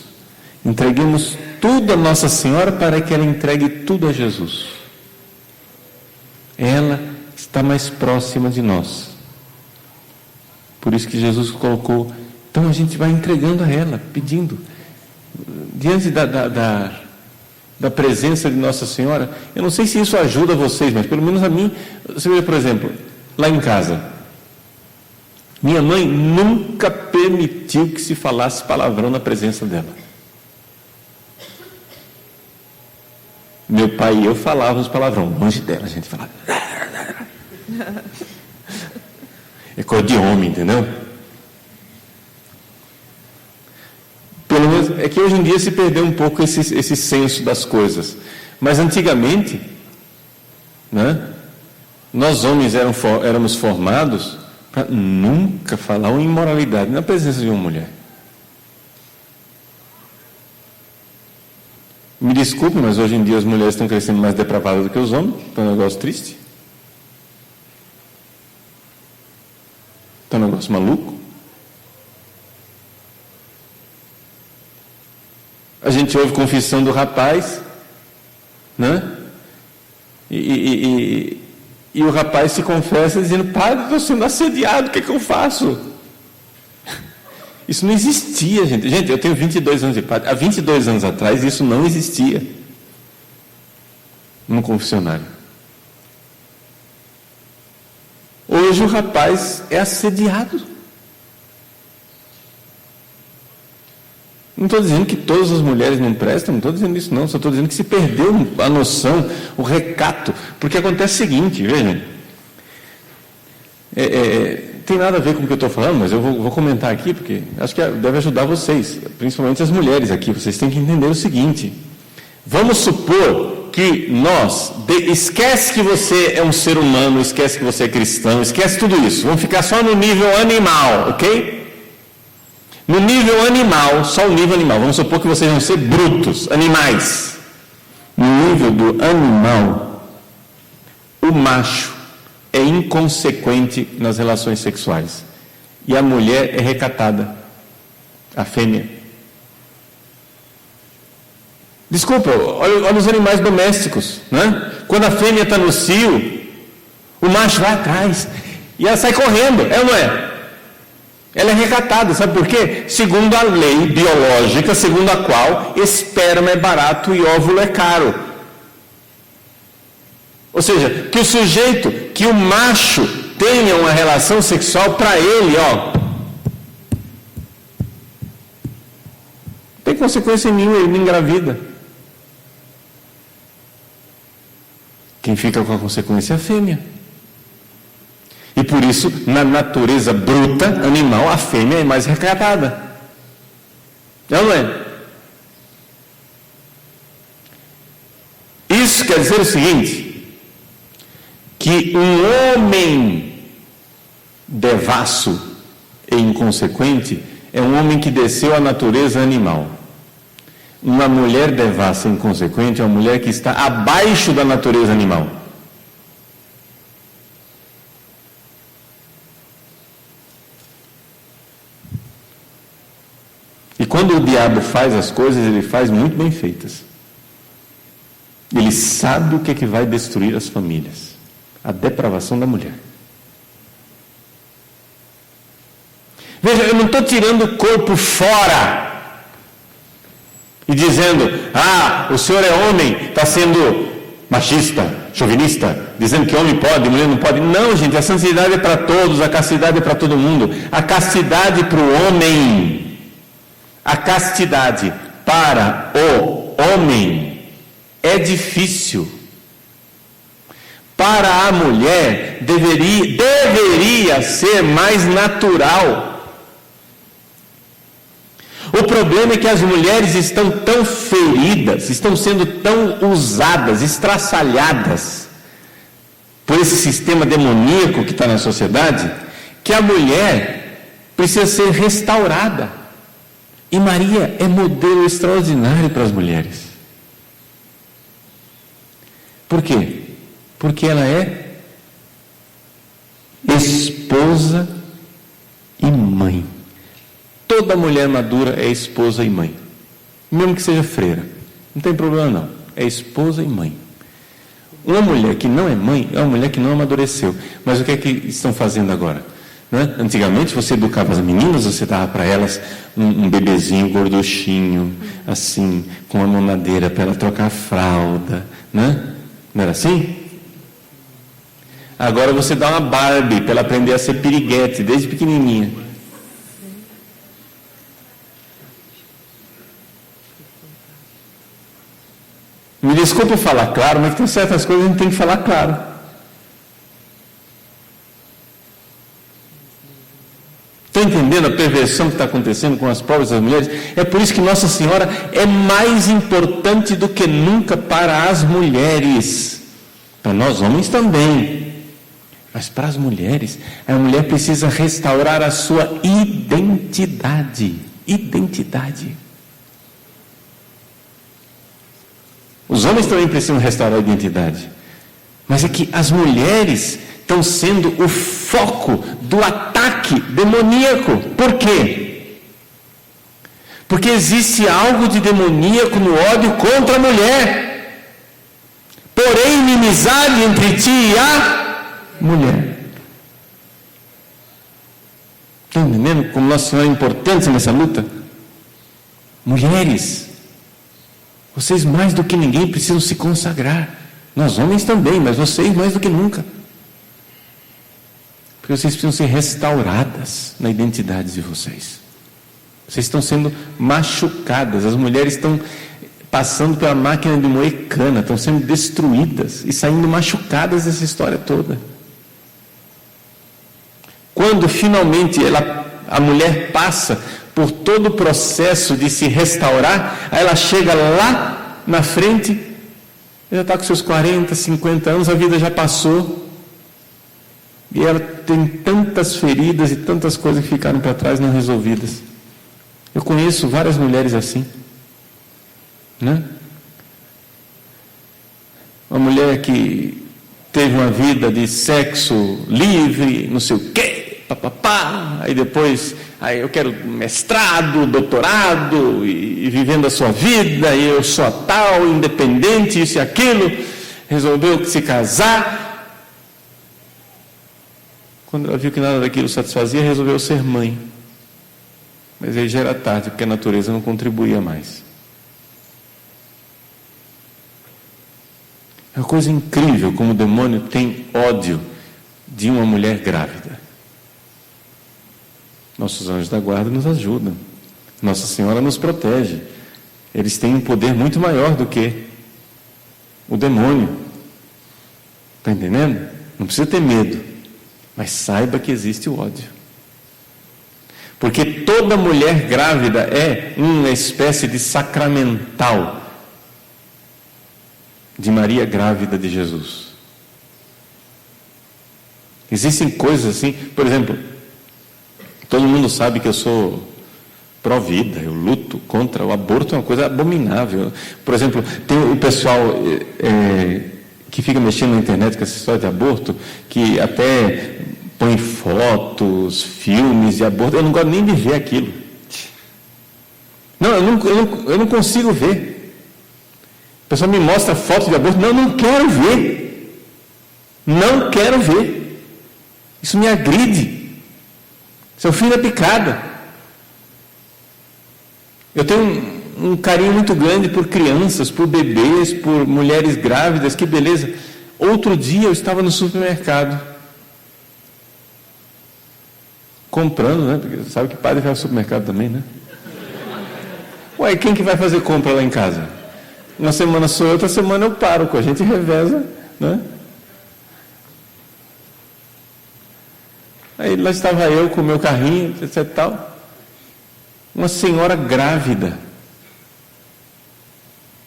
entreguemos tudo a Nossa Senhora para que ela entregue tudo a Jesus. Ela está mais próxima de nós. Por isso que Jesus colocou, então a gente vai entregando a ela, pedindo, diante da presença de Nossa Senhora. Eu não sei se isso ajuda vocês, mas pelo menos a mim. Você vê, por exemplo, lá em casa, minha mãe nunca permitiu que se falasse palavrão na presença dela. Meu pai e eu falávamos palavrão, longe dela, a gente falava. É coisa de homem, entendeu? Pelo menos, é que hoje em dia se perdeu um pouco esse senso das coisas. Mas antigamente, né, nós homens éramos formados para nunca falar uma imoralidade na presença de uma mulher. Me desculpe, mas hoje em dia as mulheres estão crescendo mais depravadas do que os homens. É um negócio triste. É um negócio maluco. A gente ouve confissão do rapaz, né? E o rapaz se confessa dizendo: padre, estou sendo assediado, o que é que eu faço? Isso não existia, gente. Gente, eu tenho 22 anos de padre. Há 22 anos atrás isso não existia no confessionário. Hoje o rapaz é assediado. Não estou dizendo que todas as mulheres não prestam, não estou dizendo isso não, só estou dizendo que se perdeu a noção, o recato, porque acontece o seguinte, vejam, tem nada a ver com o que eu estou falando, mas eu vou comentar aqui, porque acho que deve ajudar vocês, principalmente as mulheres aqui. Vocês têm que entender o seguinte: vamos supor que esquece que você é um ser humano, esquece que você é cristão, esquece tudo isso, vamos ficar só no nível animal, ok? No nível animal, só o nível animal, vamos supor que vocês vão ser brutos, animais, nível do animal, o macho é inconsequente nas relações sexuais e a mulher é recatada, a fêmea. Desculpa, olha os animais domésticos, né? Quando a fêmea está no cio, o macho vai atrás e ela sai correndo, é ou não é? Ela é recatada, sabe por quê? Segundo a lei biológica, segundo a qual esperma é barato e óvulo é caro. Ou seja, que o sujeito, que o macho tenha uma relação sexual, para ele, não tem consequência nenhuma, ele não engravida. Quem fica com a consequência é a fêmea. E por isso, na natureza bruta, animal, a fêmea é mais recatada. Não é? Isso quer dizer o seguinte, que um homem devasso e inconsequente é um homem que desceu à natureza animal. Uma mulher devassa e inconsequente é uma mulher que está abaixo da natureza animal. E quando o diabo faz as coisas, ele faz muito bem feitas. Ele sabe o que é que vai destruir as famílias. A depravação da mulher. Veja, eu não estou tirando o corpo fora e dizendo, o senhor é homem, está sendo machista, chauvinista, dizendo que homem pode, mulher não pode. Não, gente, a santidade é para todos, a castidade é para todo mundo. A castidade para o homem, a castidade para o homem é difícil. Para a mulher deveria ser mais natural. O problema é que as mulheres estão tão feridas, estão sendo tão usadas, estraçalhadas por esse sistema demoníaco que está na sociedade, que a mulher precisa ser restaurada. E Maria é modelo extraordinário para as mulheres. Por quê? Porque ela é esposa e mãe. Toda mulher madura é esposa e mãe. Mesmo que seja freira. Não tem problema não. É esposa e mãe. Uma mulher que não é mãe é uma mulher que não amadureceu. Mas o que é que estão fazendo agora? Né? Antigamente você educava as meninas, você dava para elas um bebezinho gorduchinho, assim, com uma mamadeira para ela trocar a fralda. Né? Não era assim? Agora você dá uma Barbie para ela aprender a ser piriguete desde pequenininha. Me desculpe falar claro, mas tem certas coisas que a gente tem que falar claro. Está entendendo a perversão que está acontecendo com as pobres das mulheres? É por isso que Nossa Senhora é mais importante do que nunca para as mulheres. Para nós homens também. Mas para as mulheres, a mulher precisa restaurar a sua identidade. Identidade. Os homens também precisam restaurar a identidade. Mas é que as mulheres estão sendo o foco do ataque demoníaco. Por quê? Porque existe algo de demoníaco no ódio contra a mulher. Porém, inimizade entre ti e a mulher. Estão entendendo como Nossa Senhora é importante nessa luta? Mulheres, vocês mais do que ninguém precisam se consagrar. Nós homens também, mas vocês mais do que nunca. Porque vocês precisam ser restauradas na identidade de vocês. Vocês estão sendo machucadas. As mulheres estão passando pela máquina de moer cana, estão sendo destruídas e saindo machucadas dessa história toda. Quando finalmente a mulher passa por todo o processo de se restaurar, aí ela chega lá na frente, já está com seus 40, 50 anos, a vida já passou, e ela tem tantas feridas e tantas coisas que ficaram para trás não resolvidas. Eu conheço várias mulheres assim, né? uma mulher que teve uma vida de sexo livre, não sei o quê, papapá, aí depois, aí eu quero mestrado, doutorado, e vivendo a sua vida, e eu sou a tal, independente, isso e aquilo, resolveu se casar. Quando ela viu que nada daquilo satisfazia, resolveu ser mãe. Mas aí já era tarde, porque a natureza não contribuía mais. É uma coisa incrível como o demônio tem ódio de uma mulher grávida. Nossos anjos da guarda nos ajudam. Nossa Senhora nos protege. Eles têm um poder muito maior do que o demônio. Está entendendo? Não precisa ter medo. Mas saiba que existe o ódio. Porque toda mulher grávida é uma espécie de sacramental de Maria grávida de Jesus. Existem coisas assim, por exemplo, todo mundo sabe que eu sou pró-vida, eu luto contra o aborto, é uma coisa abominável. Por exemplo, tem o pessoal que fica mexendo na internet com essa história de aborto, que até põe fotos, filmes de aborto. Eu não gosto nem de ver aquilo. Não, eu não consigo ver. A pessoa me mostra foto de aborto. Não quero ver. Não quero ver. Isso me agride. Isso é o fim da picada. Eu tenho um carinho muito grande por crianças, por bebês, por mulheres grávidas, que beleza. Outro dia eu estava no supermercado, comprando, né? Porque sabe que padre vai ao supermercado também, né? Ué, quem que vai fazer compra lá em casa? Uma semana sou eu, outra semana eu paro, a gente reveza, né? Aí lá estava eu com o meu carrinho, etc e tal. Uma senhora grávida,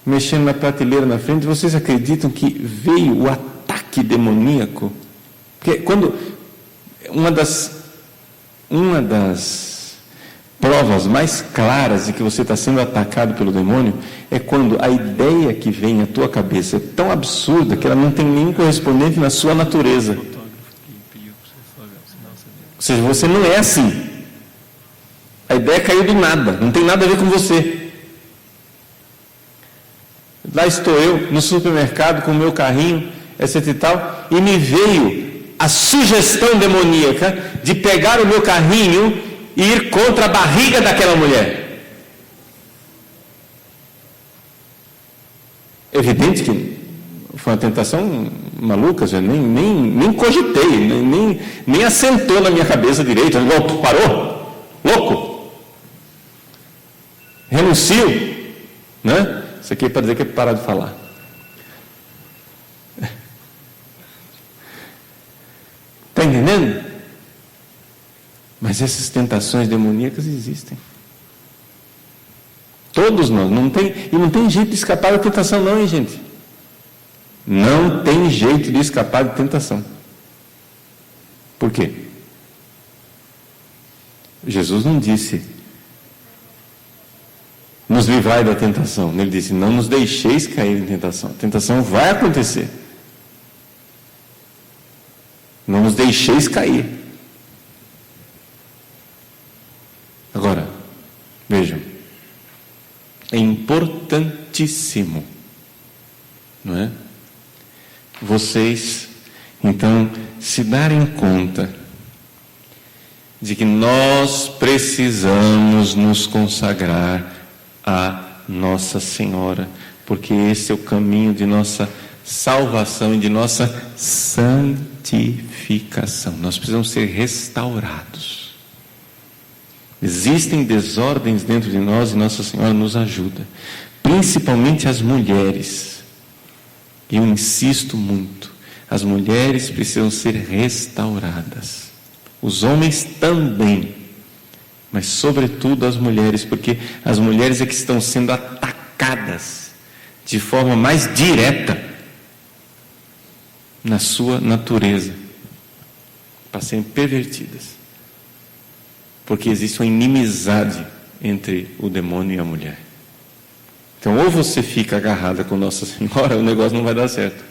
mexendo na prateleira na frente. Vocês acreditam que veio o ataque demoníaco? Porque quando uma das provas mais claras de que você está sendo atacado pelo demônio é quando a ideia que vem à tua cabeça é tão absurda que ela não tem nenhum correspondente na sua natureza. Ou seja, você não é assim. A ideia caiu do nada, não tem nada a ver com você. Lá estou eu, no supermercado, com o meu carrinho, etc e tal, e me veio a sugestão demoníaca de pegar o meu carrinho e ir contra a barriga daquela mulher. Evidente que foi uma tentação maluca, já nem cogitei, nem assentou na minha cabeça direito. Parou? Louco? Renuncio, né? Isso aqui é para dizer que é parar de falar. Está entendendo? Mas essas tentações demoníacas existem. Todos nós. Não tem jeito de escapar da tentação não, hein, gente? Não tem jeito de escapar de tentação. Por quê? Jesus não disse nos livrai da tentação. Ele disse, não nos deixeis cair em tentação. A tentação vai acontecer. Não nos deixeis cair. Agora, vejam, é importantíssimo, não é? Vocês, então, se darem conta de que nós precisamos nos consagrar a Nossa Senhora, porque esse é o caminho de nossa salvação e de nossa santificação. Nós precisamos ser restaurados. Existem desordens dentro de nós e Nossa Senhora nos ajuda, principalmente as mulheres. Eu insisto muito, as mulheres precisam ser restauradas, os homens também, mas sobretudo as mulheres, porque as mulheres é que estão sendo atacadas de forma mais direta na sua natureza, para serem pervertidas, porque existe uma inimizade entre o demônio e a mulher. Então, ou você fica agarrada com Nossa Senhora, o negócio não vai dar certo.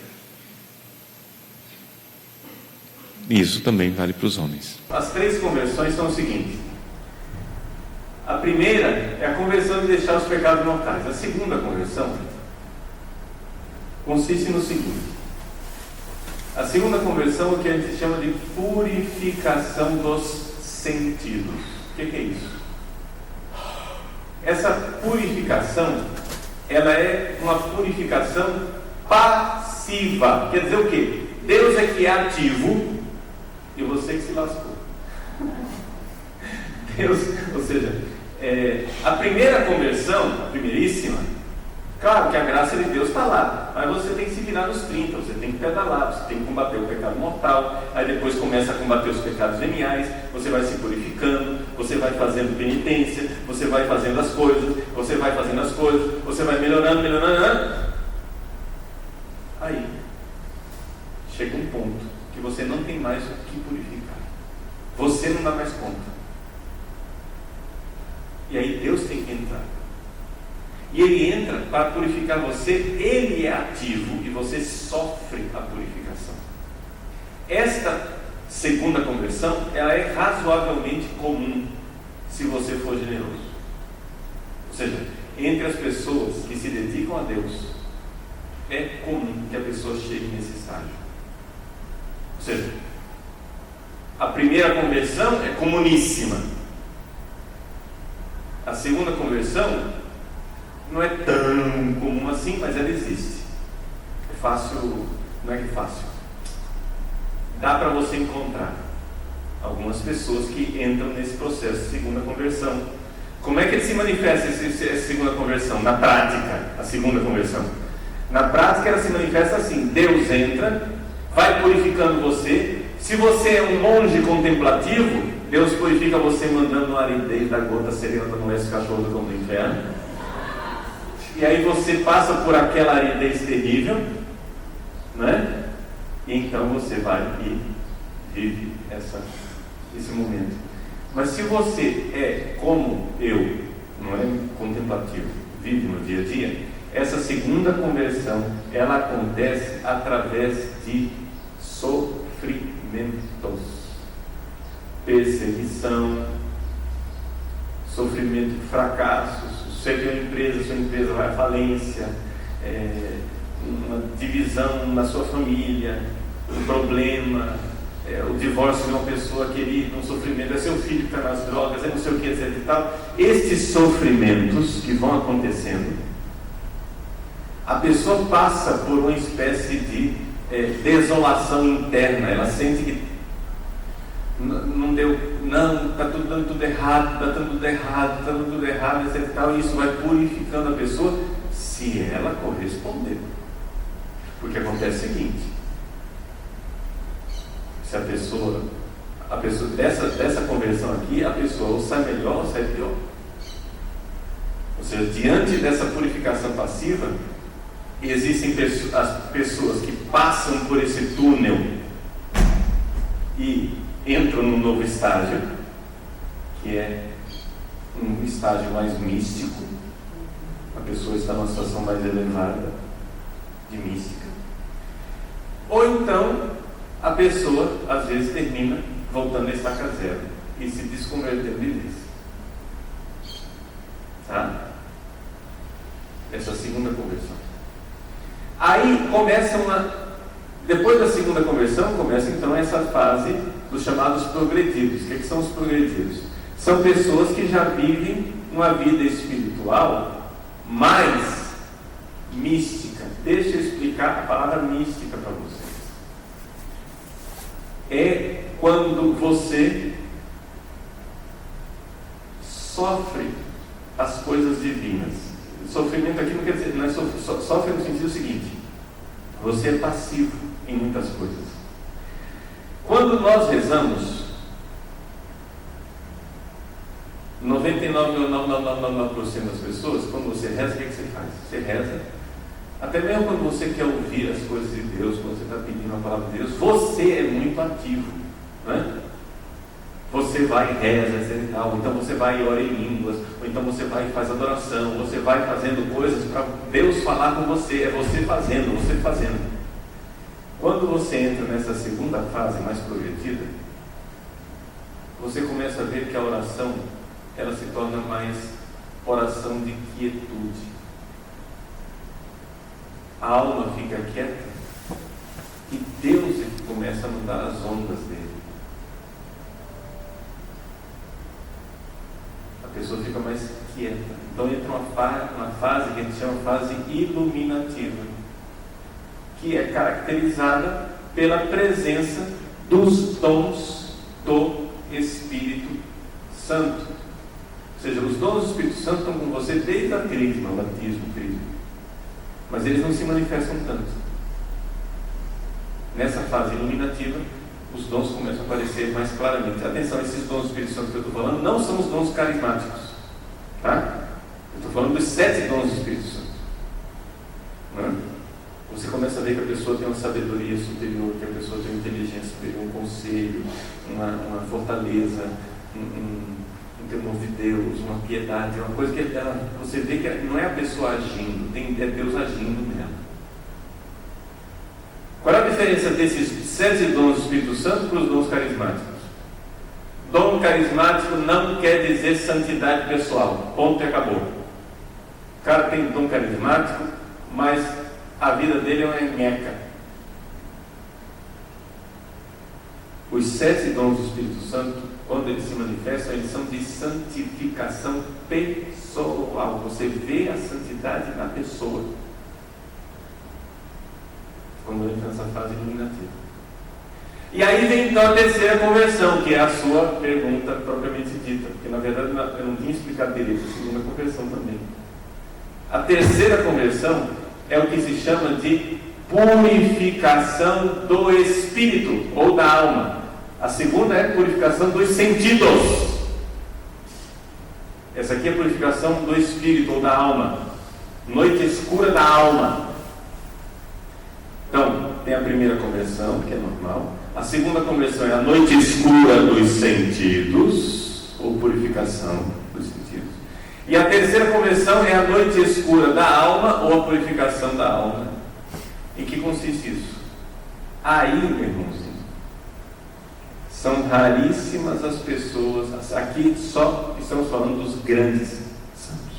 Isso também vale para os homens. As 3 conversões são o seguinte: a primeira é a conversão de deixar os pecados mortais. A segunda conversão consiste no seguinte: a segunda conversão é o que a gente chama de purificação dos sentidos. O que é isso? Essa purificação, ela é uma purificação passiva. Quer dizer o quê? Deus é que é ativo e você que se lascou. Deus, ou seja, a primeira conversão, a primeiríssima, claro que a graça de Deus está lá, mas você tem que se virar nos 30, você tem que pedalar, você tem que combater o pecado mortal, aí depois começa a combater os pecados veniais, você vai se purificando, você vai fazendo penitência, você vai fazendo as coisas, você vai fazendo as coisas, você vai melhorando. Aí, chega um ponto que você não tem mais o que purificar, você não dá mais conta, e aí Deus tem que entrar. E Ele entra para purificar você, Ele é ativo e você sofre a purificação. Esta segunda conversão, ela é razoavelmente comum, se você for generoso. Ou seja, entre as pessoas que se dedicam a Deus, é comum que a pessoa chegue nesse estágio. Ou seja, a primeira conversão é comuníssima. A segunda conversão não é tão comum assim, mas ela existe. É fácil, não é que é fácil. Dá para você encontrar algumas pessoas que entram nesse processo de segunda conversão. Como é que ele se manifesta, essa segunda conversão? Na prática, a segunda conversão. Na prática ela se manifesta assim: Deus entra, vai purificando você. Se você é um monge contemplativo, Deus purifica você mandando uma aridez da gota serena no cachorro do cão do inferno. E aí você passa por aquela aridez terrível, né? E então você vai e vive esse momento. Mas se você é como eu, não é contemplativo, vive no dia a dia, essa segunda conversão, ela acontece através de sofrimentos, perseguição, sofrimento de fracassos. Você tem uma empresa, sua empresa vai à falência, uma divisão na sua família, um problema, o divórcio de uma pessoa querida, um sofrimento, é seu filho que está nas drogas, é não sei o que, etc e tal. Estes sofrimentos que vão acontecendo, a pessoa passa por uma espécie de desolação interna. Ela sente que não deu, está tudo dando tudo errado, está tudo errado, etc e tal, e isso vai purificando a pessoa, se ela corresponder. Porque acontece o seguinte: se a pessoa dessa conversão aqui, a pessoa ou sai melhor ou sai pior. Ou seja, diante dessa purificação passiva, existem as pessoas que passam por esse túnel e entram num novo estágio, que é um estágio mais místico. A pessoa está numa situação mais elevada de mística. Ou então a pessoa às vezes termina voltando a estaca zero e se desconvertendo de vez. Tá? Essa segunda conversão. Aí começa depois da segunda conversão, começa então essa fase dos chamados progredidos. O que são os progredidos? São pessoas que já vivem uma vida espiritual mais mística. Deixa eu explicar a palavra mística para vocês. É quando você sofre as coisas divinas. Sofrimento aqui não quer dizer, não é sofre no sentido seguinte: você é passivo em muitas coisas. Quando nós rezamos, 99,999% das pessoas, quando você reza, o que você faz? Você reza, até mesmo quando você quer ouvir as coisas de Deus, quando você está pedindo a palavra de Deus, você é muito ativo, né? Você vai e reza, etc e tal, então você vai e ora em línguas, ou então você vai e faz adoração, você vai fazendo coisas para Deus falar com você, é você fazendo. Quando você entra nessa segunda fase mais progredida, você começa a ver que a oração, ela se torna mais oração de quietude. A alma fica quieta e Deus é que começa a mudar as ondas dele. A pessoa fica mais quieta. Então entra uma fase que a gente chama fase iluminativa, que é caracterizada pela presença dos dons do Espírito Santo. Ou seja, os dons do Espírito Santo estão com você desde a crisma, o batismo, mas eles não se manifestam tanto. Nessa fase iluminativa, os dons começam a aparecer mais claramente. Atenção, esses dons do Espírito Santo que eu estou falando não são os dons carismáticos, tá? Eu estou falando dos 7 dons do Espírito Santo. Não é? Você começa a ver que a pessoa tem uma sabedoria superior, que a pessoa tem uma inteligência superior, um conselho, uma fortaleza, um temor de Deus, uma piedade, uma coisa que você vê que não é a pessoa agindo, é Deus agindo nela. Qual é a diferença desses 7 dons do Espírito Santo para os dons carismáticos? Dom carismático não quer dizer santidade pessoal, ponto e acabou. O cara tem dom carismático, mas a vida dele é uma nheca. Os 7 dons do Espírito Santo, quando eles se manifestam, eles são de santificação pessoal. Você vê a santidade na pessoa quando entra nessa fase iluminativa. E aí vem então a terceira conversão, que é a sua pergunta propriamente dita, porque na verdade eu não tinha explicado direito a segunda conversão também. A terceira conversão é o que se chama de purificação do espírito ou da alma. A segunda é purificação dos sentidos. Essa aqui é a purificação do espírito ou da alma. Noite escura da alma. Então, tem a primeira conversão, que é normal. A segunda conversão é a noite escura dos sentidos, ou purificação dos sentidos. E a terceira conversão é a noite escura da alma, ou a purificação da alma. Em que consiste isso? Aí, meu irmãozinho, são raríssimas as pessoas. Aqui só estamos falando dos grandes santos.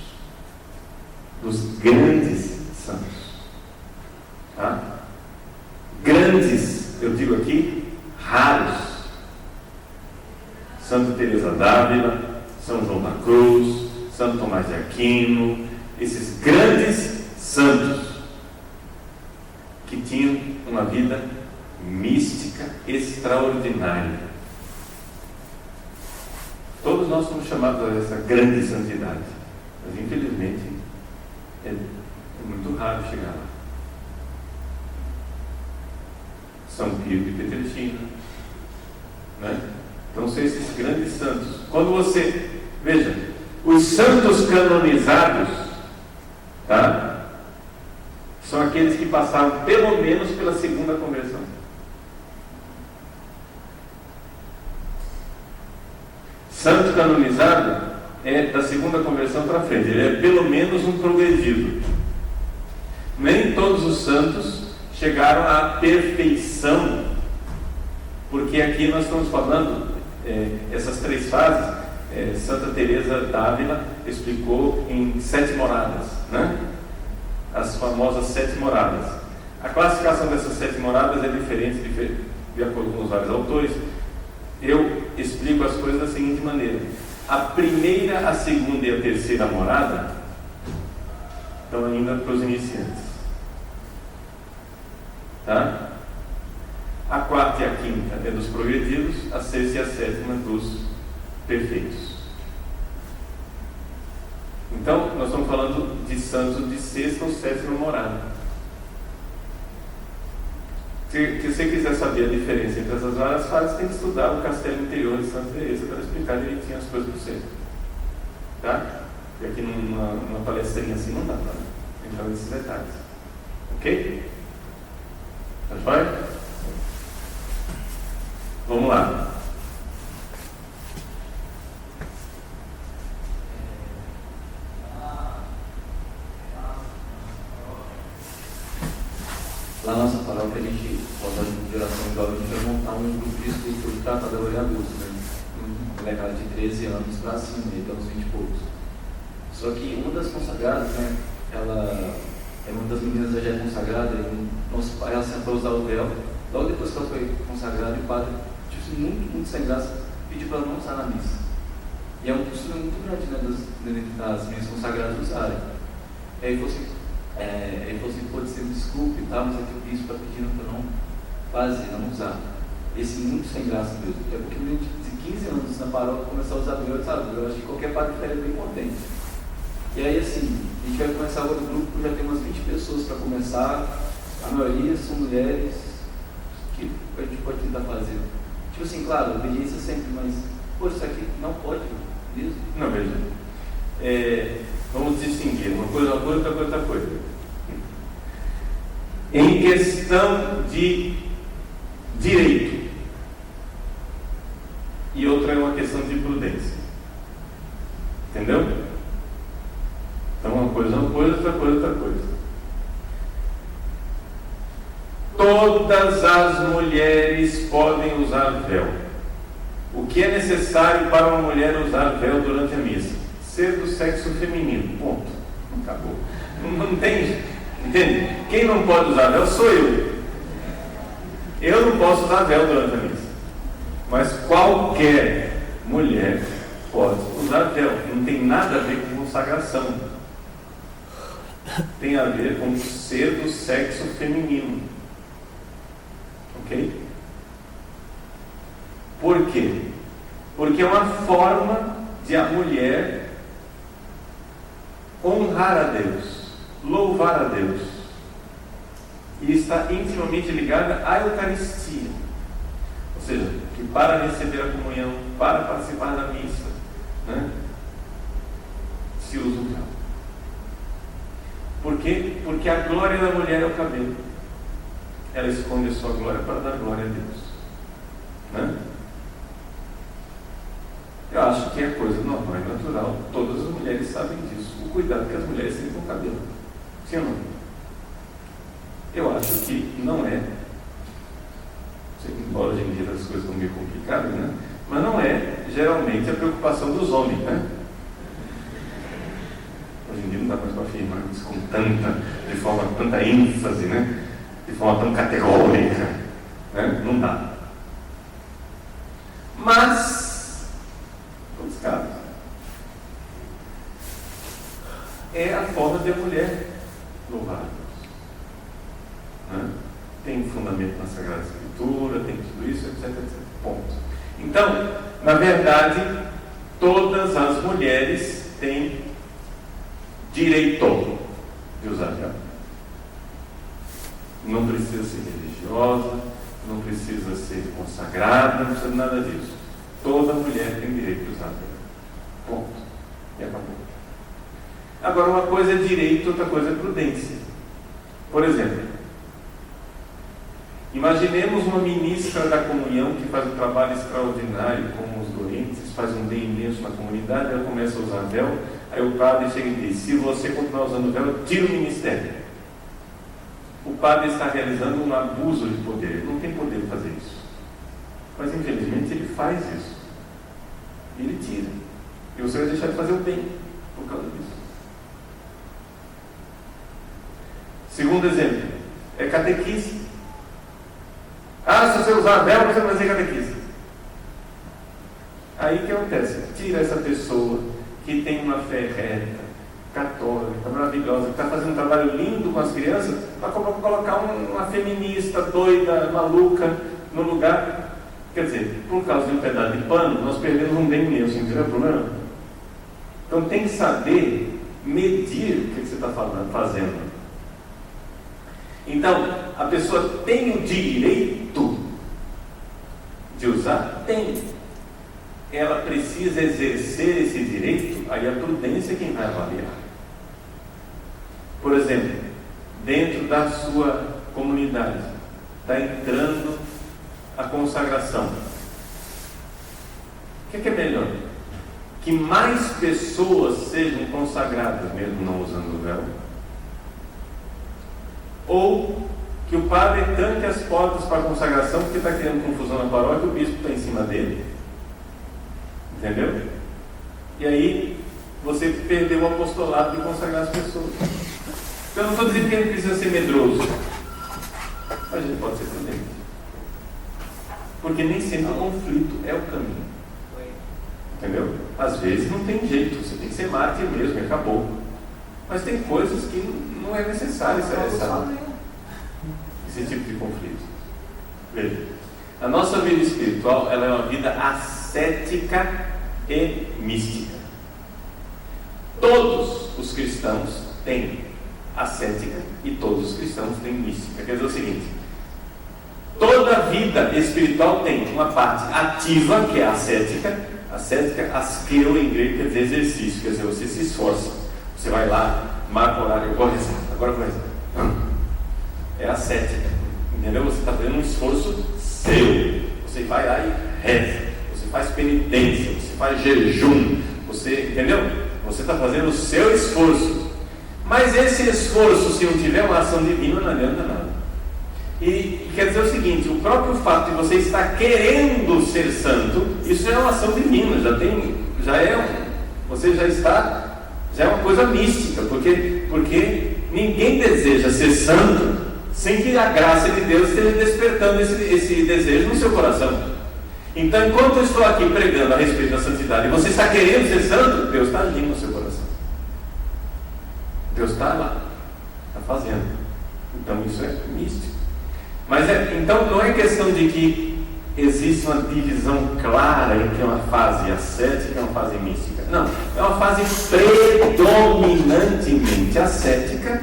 Dos grandes santos. Tá? Grandes, eu digo aqui, raros. Santa Teresa d'Ávila, São João da Cruz, Santo Tomás de Aquino, esses grandes santos que tinham uma vida mística extraordinária. Todos nós somos chamados a essa grande santidade, mas infelizmente é muito raro chegar lá. São Pio de Pietrelcina, né? Então são esses grandes santos. Quando você, veja, os santos canonizados, tá? São aqueles que passaram pelo menos pela segunda conversão. Santo canonizado é da segunda conversão para frente, ele é pelo menos um progredido. Nem todos os santos chegaram à perfeição, porque aqui nós estamos falando essas 3 fases. Santa Teresa d'Ávila explicou em 7 moradas, né? As famosas 7 moradas. A classificação dessas 7 moradas é diferente de acordo com os vários autores. Eu explico as coisas da seguinte maneira: a primeira, a segunda e a terceira morada estão ainda para os iniciantes, tá? A quarta e a quinta é dos progredidos, a sexta e a sétima dos perfeitos. Então, nós estamos falando de santos de sexta ou sétima morada. Se você quiser saber a diferença entre essas várias fases, tem que estudar o Castelo Interior de Santa Teresa para explicar direitinho as coisas para você. Tá? Porque aqui numa palestrinha assim não dá para entrar nesses detalhes. Ok? Tá joia? Vamos lá. Lá na nossa paróquia, a gente, com a de oração jovem, a gente vai montar um grupo de estudo para tratar da glória a Deus, né? Molecada de 13 anos para cima, até uns 20 e poucos. Só que uma das consagradas, né? Ela é uma das meninas já é consagrada, e nosso pai, ela sentou a usar o véu. Logo depois que ela foi consagrada, o padre, tipo assim, muito sem graça, pediu para ela não usar na missa. E é um costume muito grande, né, das meninas consagradas usarem. E aí ele falou assim, pode ser desculpe e tal, mas é que o bispo está pedindo para não fazer, não usar. Esse muito sem graça mesmo. É porque a menina de 15 anos na paróquia começar a usar véu, sabe? Eu acho que qualquer padre ficaria bem contente. E aí assim, a gente vai começar agora o grupo, já tem umas 20 pessoas para começar, a maioria são mulheres, que a gente pode tentar fazer. Tipo assim, claro, obediência sempre, mas, pô, isso aqui não pode mesmo? Não, veja. Vamos distinguir uma coisa, outra coisa. Em questão de direito, e outra é uma questão de prudência. Entendeu? Então, uma coisa, outra coisa. Todas as mulheres podem usar véu. O que é necessário para uma mulher usar véu durante a missa? Ser do sexo feminino. Ponto. Acabou. Não tem. Entende? Quem não pode usar véu sou eu. Eu não posso usar véu durante a missa. Mas qualquer mulher pode usar véu. Não tem nada a ver com consagração. Tem a ver com ser do sexo feminino. Ok? Por quê? Porque é uma forma de a mulher honrar a Deus, louvar a Deus, e está intimamente ligada à Eucaristia. Ou seja, que para receber a comunhão, para participar da missa, né, se usa o véu. Por quê? Porque a glória da mulher é o cabelo. Ela esconde a sua glória para dar glória a Deus. Né? Eu acho que é coisa normal e natural. Todas as mulheres sabem disso. O cuidado que as mulheres têm com o cabelo. Sim ou não? Eu acho que não é. Embora hoje em dia as coisas estão meio complicadas, né? Mas não é geralmente a preocupação dos homens, né? Hoje em dia não dá mais para afirmar isso com tanta ênfase, né? De forma tão categórica, né? Não dá. Mas, todos os casos, é a forma de a mulher louvar a Deus. Né? Tem fundamento na Sagrada Escritura, tem tudo isso, etc, etc. Ponto. Então, na verdade, todas as mulheres têm direito de usar véu. Não precisa ser religiosa, não precisa ser consagrada, não precisa de nada disso. Toda mulher tem direito de usar véu. Ponto. E acabou. Agora, uma coisa é direito, outra coisa é prudência. Por exemplo, imaginemos uma ministra da comunhão que faz um trabalho extraordinário com os doentes, faz um bem imenso na comunidade, ela começa a usar véu, aí o padre chega e diz: se você continuar usando véu, tira o ministério. O padre está realizando um abuso de poder, ele não tem poder de fazer isso. Mas infelizmente ele faz isso. Ele tira. E você vai deixar de fazer o bem por causa disso. Segundo exemplo, é catequise. Se você usar véu, você não vai fazer catequise. Aí o que acontece? Tira essa pessoa que tem uma fé reta, católica, maravilhosa, que está fazendo um trabalho lindo com as crianças, para colocar uma feminista doida, maluca, no lugar. Quer dizer, por causa de um pedaço de pano, nós perdemos um bem imenso, entendeu o problema? Então tem que saber medir o que você está fazendo. Então, a pessoa tem o direito de usar? Tem. Ela precisa exercer esse direito, aí a prudência é quem vai avaliar. Por exemplo, dentro da sua comunidade, está entrando a consagração. O que é melhor? Que mais pessoas sejam consagradas, mesmo não usando o véu? Ou que o padre tanque as portas para a consagração porque está criando confusão na paróquia, o bispo está em cima dele. Entendeu? E aí você perdeu o apostolado de consagrar as pessoas. Então eu não estou dizendo que a gente precisa ser medroso. A gente pode ser prudente. Porque nem sempre o conflito é o caminho. Entendeu? Às vezes não tem jeito, você tem que ser mártir mesmo e acabou. Mas tem coisas que não é necessário esse tipo de conflito. Veja, a nossa vida espiritual ela é uma vida ascética e mística. Todos os cristãos têm ascética e todos os cristãos têm mística. Quer dizer o seguinte: toda vida espiritual tem uma parte ativa, que é a ascética. Asqueu em grego quer dizer exercício, quer dizer, você se esforça, você vai lá, marca o horário, eu vou rezar, agora eu vou rezar. É ascética, entendeu? Você está fazendo um esforço seu, você vai lá e reza, você faz penitência, você faz jejum, você, entendeu? Você está fazendo o seu esforço, mas esse esforço, se não tiver uma ação divina, não adianta nada. E quer dizer o seguinte: o próprio fato de você estar querendo ser santo, isso é uma ação divina, você já é uma coisa mística, porque ninguém deseja ser santo sem que a graça de Deus esteja despertando esse desejo no seu coração. Então, enquanto eu estou aqui pregando a respeito da santidade e você está querendo ser santo, Deus está agindo no seu coração. Deus está lá, está fazendo. Então isso é místico. Mas então não é questão de que existe uma divisão clara entre uma fase ascética e uma fase mística. Não, é uma fase predominantemente ascética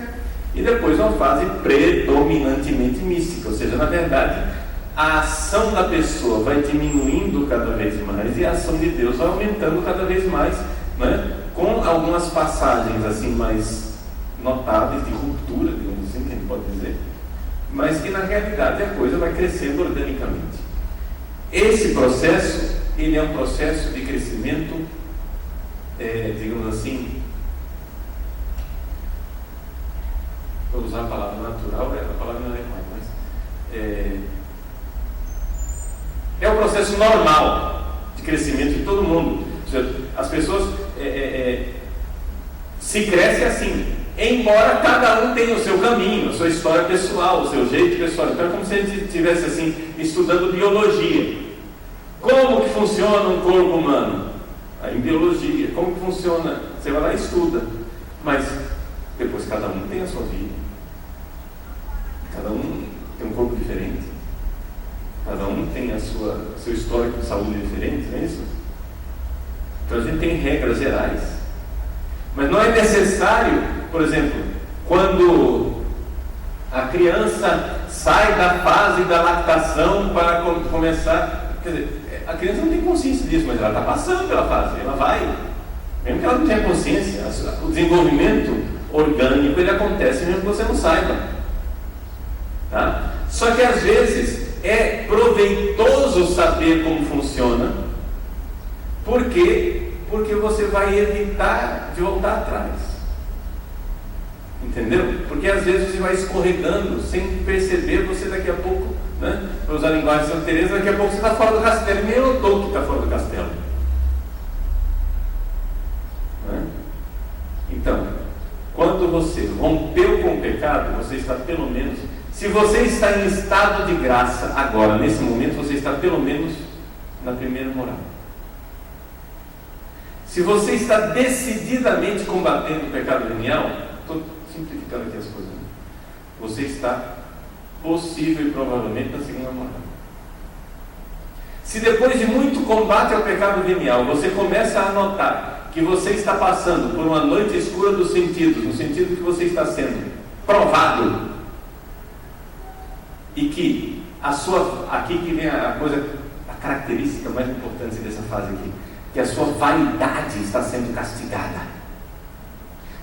e depois uma fase predominantemente mística. Ou seja, na verdade, a ação da pessoa vai diminuindo cada vez mais e a ação de Deus vai aumentando cada vez mais, né? Com algumas passagens assim mais notáveis de ruptura, digamos assim, que a gente pode dizer, mas que na realidade a coisa vai crescendo organicamente. Esse processo, ele é um processo de crescimento, digamos assim, vou usar a palavra natural, a palavra não é mais, mas é um processo normal de crescimento de todo mundo. As pessoas se crescem assim, embora cada um tenha o seu caminho, a sua história pessoal, o seu jeito pessoal. Então é como se a gente estivesse assim, estudando biologia. Como que funciona um corpo humano? Aí em biologia, como que funciona? Você vai lá e estuda. Mas depois cada um tem a sua vida. Cada um tem um corpo diferente. Cada um tem seu histórico de saúde diferente, não é isso? Então a gente tem regras gerais. Mas não é necessário, por exemplo, quando a criança sai da fase da lactação para começar, quer dizer, a criança não tem consciência disso, mas ela está passando pela fase, ela vai, mesmo que ela não tenha consciência, o desenvolvimento orgânico ele acontece mesmo que você não saiba, tá? Só que às vezes é proveitoso saber como funciona, porque você vai evitar de voltar atrás. Entendeu? Porque às vezes você vai escorregando sem perceber, você daqui a pouco, né? Para usar a linguagem de Santa Teresa, daqui a pouco você está fora do castelo e nem notou que está fora do castelo. Né? Então, quando você rompeu com o pecado, você está pelo menos, se você está em estado de graça agora, nesse momento, você está pelo menos na primeira morada. Se você está decididamente combatendo o pecado venial, estou simplificando aqui as coisas, né? Você está possível e provavelmente na segunda morada. Se depois de muito combate ao pecado venial, você começa a notar que você está passando por uma noite escura dos sentidos, no sentido que você está sendo provado, e que aqui que vem a característica mais importante dessa fase aqui, que a sua vaidade está sendo castigada.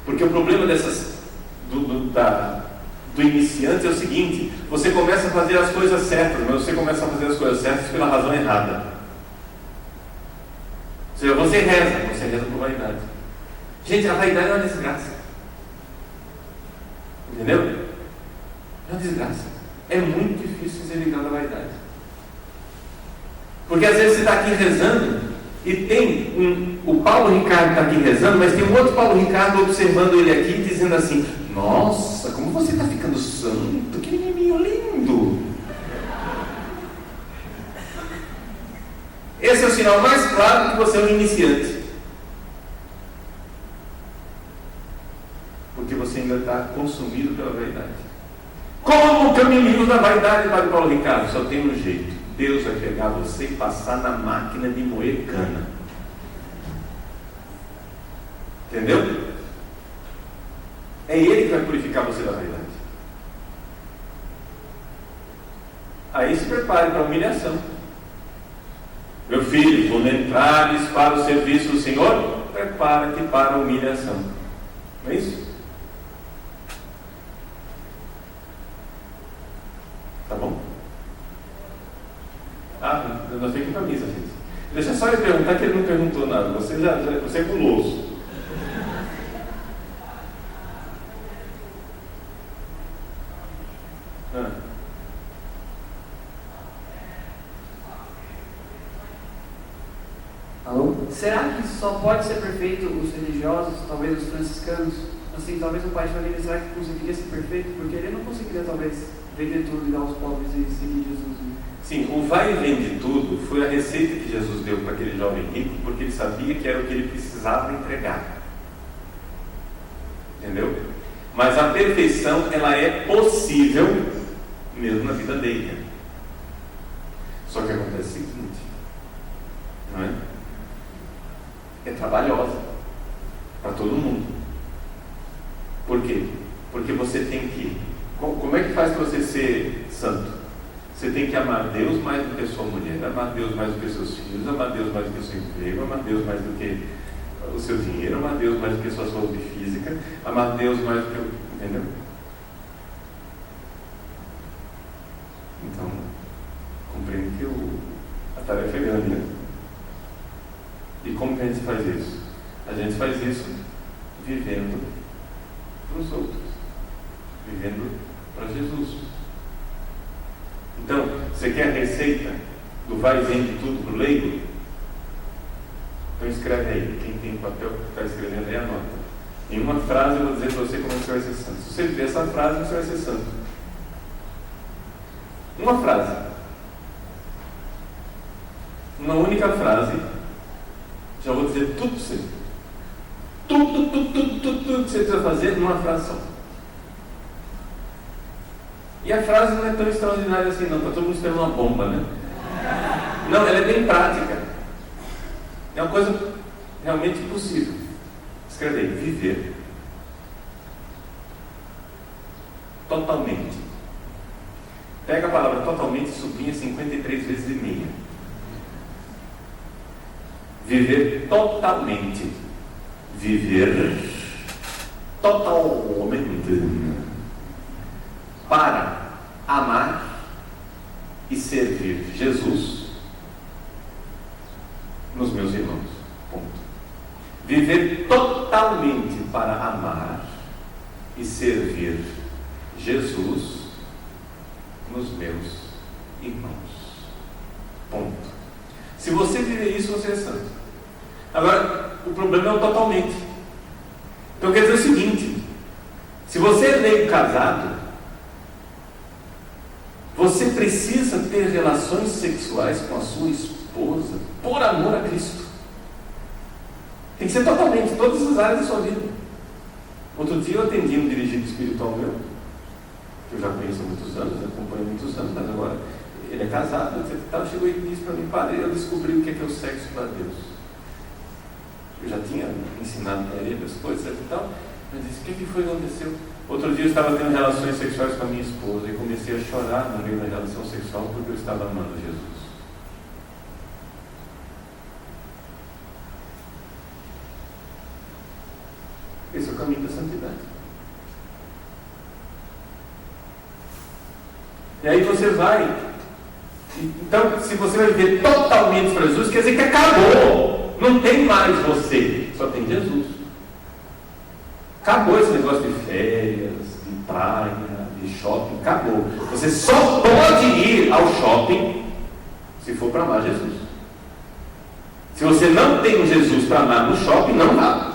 Porque o problema do iniciante é o seguinte: você começa a fazer as coisas certas, mas você começa a fazer as coisas certas pela razão errada. Ou seja, você reza por vaidade. Gente, a vaidade é uma desgraça. Entendeu? É uma desgraça. É muito difícil ser ligado à vaidade. Porque às vezes você está aqui rezando e tem o Paulo Ricardo está aqui rezando, mas tem um outro Paulo Ricardo observando ele aqui dizendo assim: nossa, como você está ficando santo, que menininho lindo. Esse é o sinal mais claro que você é um iniciante. Porque você ainda está consumido pela vaidade. Como caminhos da vaidade, Padre Paulo Ricardo? Só tem um jeito. Deus vai pegar você e passar na máquina de moer cana. Entendeu? É Ele que vai purificar você da vaidade. Aí se prepare para a humilhação. Meu filho, quando entrares para o serviço do Senhor, prepara-te para a humilhação. Não é isso? Tá bom? Nós temos que ir para a missa, gente. Deixa só ele perguntar, que ele não perguntou nada. Você é guloso. Alô? Será que só pode ser perfeito os religiosos, talvez os franciscanos? Assim, talvez o pai de família, será que conseguiria ser perfeito? Porque ele não conseguiria, talvez, vender tudo e dar aos pobres e seguir Jesus. Sim, o vai e vende tudo foi a receita que Jesus deu para aquele jovem rico, porque ele sabia que era o que ele precisava entregar. Entendeu? Mas a perfeição, ela é possível mesmo na vida dele. Só que acontece o seguinte, não é? É trabalhosa para todo mundo. Por quê? Porque você tem que... Como é que faz para você ser santo? Você tem que amar Deus mais do que a sua mulher, amar Deus mais do que os seus filhos, amar Deus mais do que o seu emprego, amar Deus mais do que o seu dinheiro, amar Deus mais do que a sua saúde física, amar Deus mais do que... Entendeu? Então, compreendo que a tarefa é grande, né? E como que a gente faz isso? A gente faz isso vivendo para os outros, vivendo para Jesus. Então, você quer a receita do vai e vende tudo para o leigo? Então escreve aí. Quem tem papel que está escrevendo aí, anota. Em uma frase eu vou dizer para você como você vai ser santo. Se você viver essa frase, você vai ser santo. Uma frase. Uma única frase. Já vou dizer tudo para você. Tudo que você precisa fazer numa frase só. E a frase não é tão extraordinária assim, não. Está todo mundo esperando uma bomba, né? Não, ela é bem prática. É uma coisa realmente possível. Escreve aí: viver totalmente. Pega a palavra totalmente e sublinha 53 vezes e meia. Viver totalmente. Viver totalmente. Para amar e servir Jesus nos meus irmãos. Ponto. Viver totalmente para amar e servir Jesus nos meus irmãos. Ponto. Se você viver isso, você é santo. Agora, o problema é o totalmente. Então quer dizer o seguinte: se você é leigo casado, você precisa ter relações sexuais com a sua esposa por amor a Cristo. Tem que ser totalmente, todas as áreas da sua vida. Outro dia eu atendi um dirigente espiritual meu, que eu já conheço há muitos anos, acompanho há muitos anos, mas agora ele é casado, etc. Chegou e disse para mim: padre, eu descobri o que é o sexo para Deus. Eu já tinha ensinado para ele as coisas e tal, mas disse: o que foi que aconteceu? Outro dia eu estava tendo relações sexuais com a minha esposa e comecei a chorar no meio da relação sexual porque eu estava amando Jesus. Esse é o caminho da santidade. E aí você vai. Então, se você vai viver totalmente para Jesus, quer dizer que acabou. Não tem mais você, só tem Jesus. Acabou esse negócio de férias, de praia, de shopping Acabou. Você só pode ir ao shopping se for para amar Jesus. Se você não tem Jesus para amar no shopping, não vá.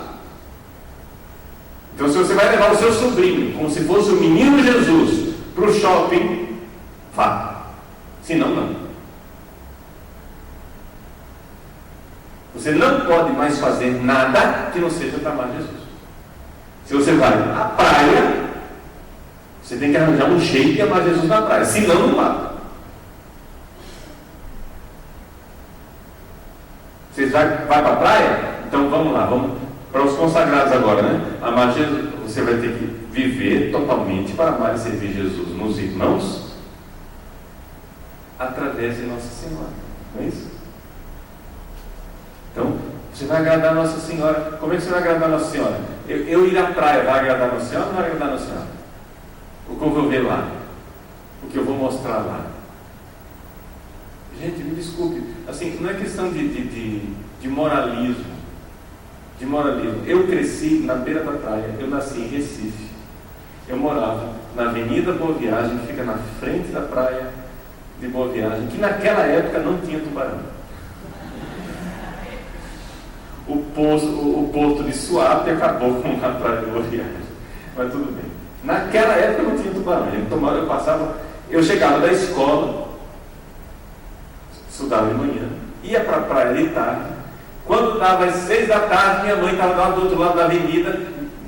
Então, se você vai levar o seu sobrinho, como se fosse o menino Jesus, para o shopping, vá. Se não, não. Você não pode mais fazer nada que não seja para amar Jesus. Se você vai à praia, você tem que arranjar um jeito de amar Jesus na praia. Se não, não vá. Você vai para a praia? Então vamos lá, vamos para os consagrados agora, né? Amar Jesus, você vai ter que viver totalmente para amar e servir Jesus nos irmãos através de Nossa Senhora, não é isso? Então, você vai agradar a Nossa Senhora. Como é que você vai agradar a Nossa Senhora? Eu ir à praia vai agradar a Nossa Senhora ou não vai agradar a Nossa Senhora? O que eu vou ver lá? O que eu vou mostrar lá? Gente, me desculpe, assim, não é questão de moralismo. De moralismo. Eu cresci na beira da praia, eu nasci em Recife. Eu morava na Avenida Boa Viagem, que fica na frente da praia de Boa Viagem, que naquela época não tinha tubarão. O porto de Suape acabou com a praia de Boa Viagem. Mas tudo bem. Naquela época não tinha tubarão. Eu chegava da escola, estudava de manhã, ia para a praia de tarde. Quando dava às 6 da tarde, minha mãe estava lá do outro lado da avenida,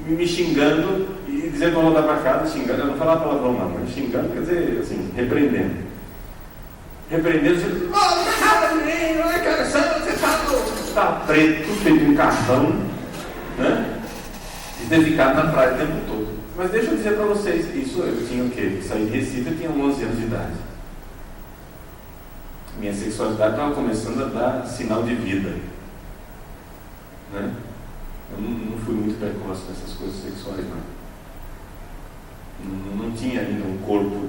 me xingando e dizendo para voltar para casa, xingando. Eu não falava palavrão não, mas xingando quer dizer assim, repreendendo. Dizendo, você está preto, feito um carvão, né? E ter ficado na praia o tempo todo. Mas deixa eu dizer para vocês, isso eu tinha o quê? Saí de Recife, eu tinha 11 anos de idade. Minha sexualidade estava começando a dar sinal de vida, né? Eu não fui muito precoce nessas coisas sexuais, não tinha ainda um corpo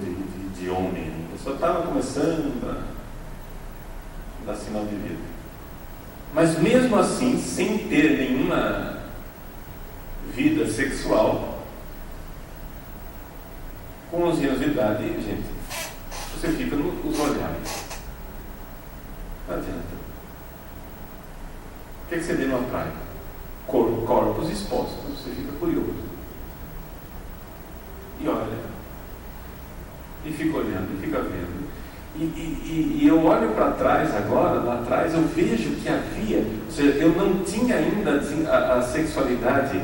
de homem ainda. Eu só estava começando a dar sinal de vida. Mas mesmo assim, sem ter nenhuma vida sexual, com 11 anos de idade, gente, você fica nos olhares. Não adianta. O que é que você vê numa praia? Corpos expostos. Você fica curioso. E olha. E fica olhando, e fica vendo. E eu olho para trás agora, lá atrás, eu vejo que havia, ou seja, eu não tinha ainda a sexualidade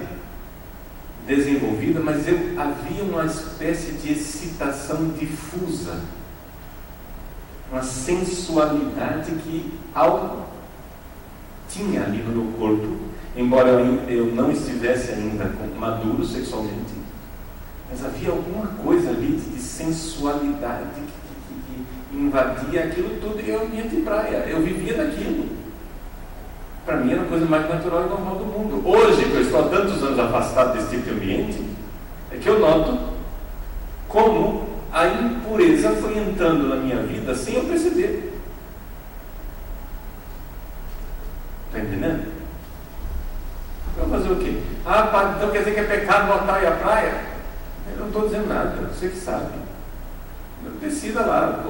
desenvolvida, mas havia uma espécie de excitação difusa, uma sensualidade que algo tinha ali no meu corpo, embora eu não estivesse ainda maduro sexualmente, mas havia alguma coisa ali de sensualidade que invadia aquilo tudo, e eu vinha de praia, eu vivia daquilo. Para mim era a coisa mais natural e normal do mundo. Hoje, que eu estou há tantos anos afastado desse tipo de ambiente, é que eu noto como a impureza foi entrando na minha vida sem eu perceber. Está entendendo? Eu vou fazer o quê? Padre, então quer dizer que é pecado botar aí a praia? Eu não estou dizendo nada, você que sabe. Decida lá.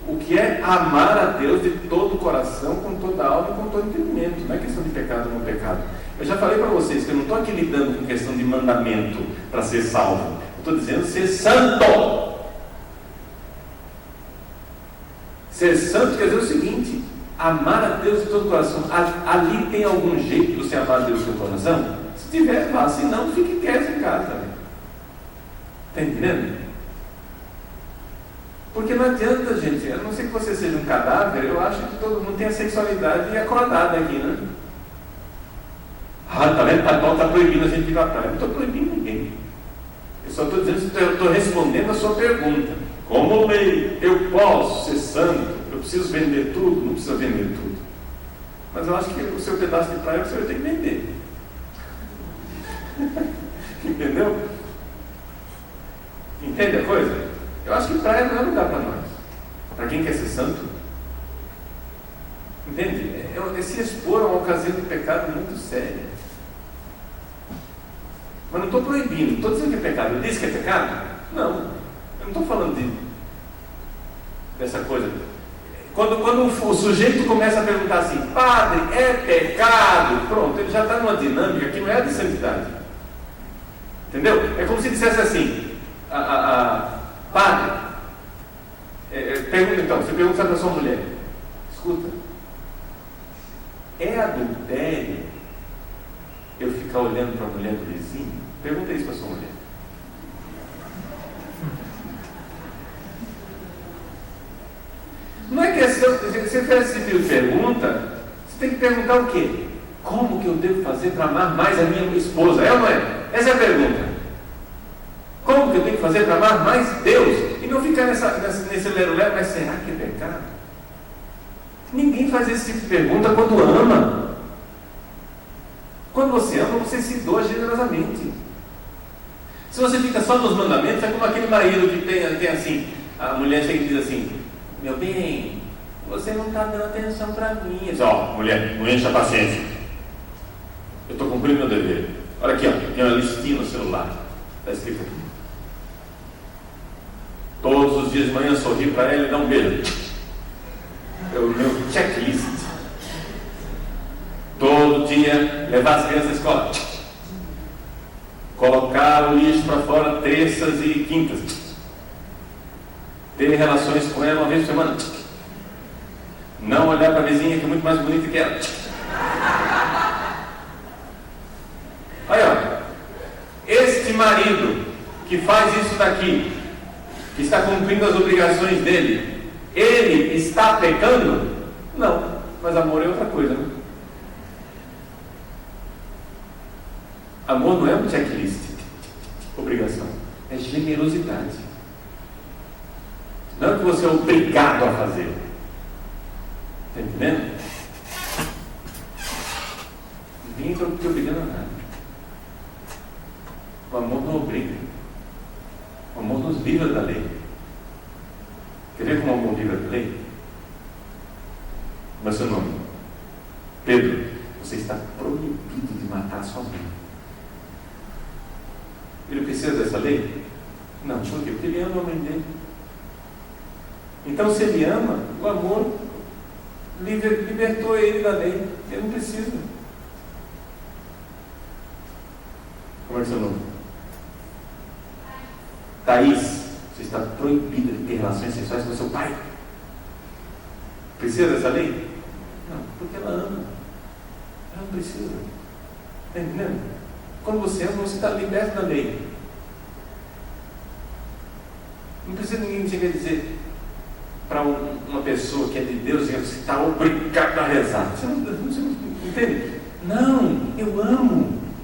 O que é amar a Deus de todo o coração, com toda a alma e com todo o entendimento. Não é questão de pecado ou não pecado. Eu já falei para vocês que eu não estou aqui lidando com questão de mandamento para ser salvo. Eu estou dizendo ser santo. Ser santo quer dizer o seguinte: amar a Deus de todo o coração. Ali tem algum jeito de você amar a Deus de todo o coração? Se tiver, vá. Se não, fique quieto em casa. Está entendendo? Porque não adianta, gente, a não ser que você seja um cadáver, eu acho que todo mundo tem a sexualidade acordada aqui, né? Tá vendo? Paulo está proibindo a gente ir para a praia. Não estou proibindo ninguém. Eu só estou dizendo, eu estou respondendo a sua pergunta. Como lei, eu posso ser santo? Eu preciso vender tudo? Não precisa vender tudo. Mas eu acho que o seu pedaço de praia você vai ter que vender. Entendeu? Entende a coisa? Eu acho que praia não é lugar para nós. Para quem quer ser santo. Entende? Se expor a uma ocasião de pecado muito séria. Mas não estou proibindo, não estou dizendo que é pecado. Eu disse que é pecado? Não. Eu não estou falando dessa coisa. Quando o sujeito começa a perguntar assim, padre, é pecado? Pronto, ele já está numa dinâmica que não é de santidade. Entendeu? É como se dissesse assim, padre, pergunta então, você pergunta para sua mulher, escuta, é adultério eu ficar olhando para a mulher do vizinho? Pergunta isso para sua mulher. Não é questão, você faz esse tipo de pergunta, você tem que perguntar o quê? Como que eu devo fazer para amar mais a minha esposa? É ou não é? Essa é a pergunta. Como que eu tenho que fazer para amar mais Deus? E não ficar nesse lero-lero, mas será que é pecado? Ninguém faz esse tipo de pergunta quando ama. Quando você ama, você se doa generosamente. Se você fica só nos mandamentos, é como aquele marido que tem assim, a mulher chega e diz assim, meu bem, você não está dando atenção para mim. Ó, mulher, não encha a paciência. Eu estou cumprindo meu dever. Olha aqui, ó, tem uma listinha no celular. Está escrito aqui. Todos os dias de manhã sorrir para ela e dar um beijo. É o meu checklist. Todo dia levar as crianças à escola. Colocar o lixo para fora terças e quintas. Ter relações com ela uma vez por semana. Não olhar para a vizinha que é muito mais bonita que ela. Olha, este marido que faz isso daqui, que está cumprindo as obrigações dele, ele está pecando? Não, mas amor é outra coisa, né? Amor não é um checklist, obrigação, é generosidade. Não é que você é obrigado a fazer. Está entendendo? Ninguém está te obrigando a nada. O amor não obriga. O amor nos livra da lei. Quer ver como o amor livra da lei? Como é seu nome? Pedro, você está proibido de matar a sua mãe. Ele precisa dessa lei? Não, por quê? Porque ele ama a mãe dele. Então, se ele ama, o amor libertou ele da lei. Ele não precisa. Como é seu nome? Thaís, você está proibida de ter relações sexuais com seu pai. Precisa dessa lei? Não, porque ela ama. Ela não precisa. Está entendendo? Quando você ama, você está liberto da lei. Não precisa ninguém chegar a dizer para uma pessoa que é de Deus, que você está obrigado a rezar. Você não entende? Não, eu amo.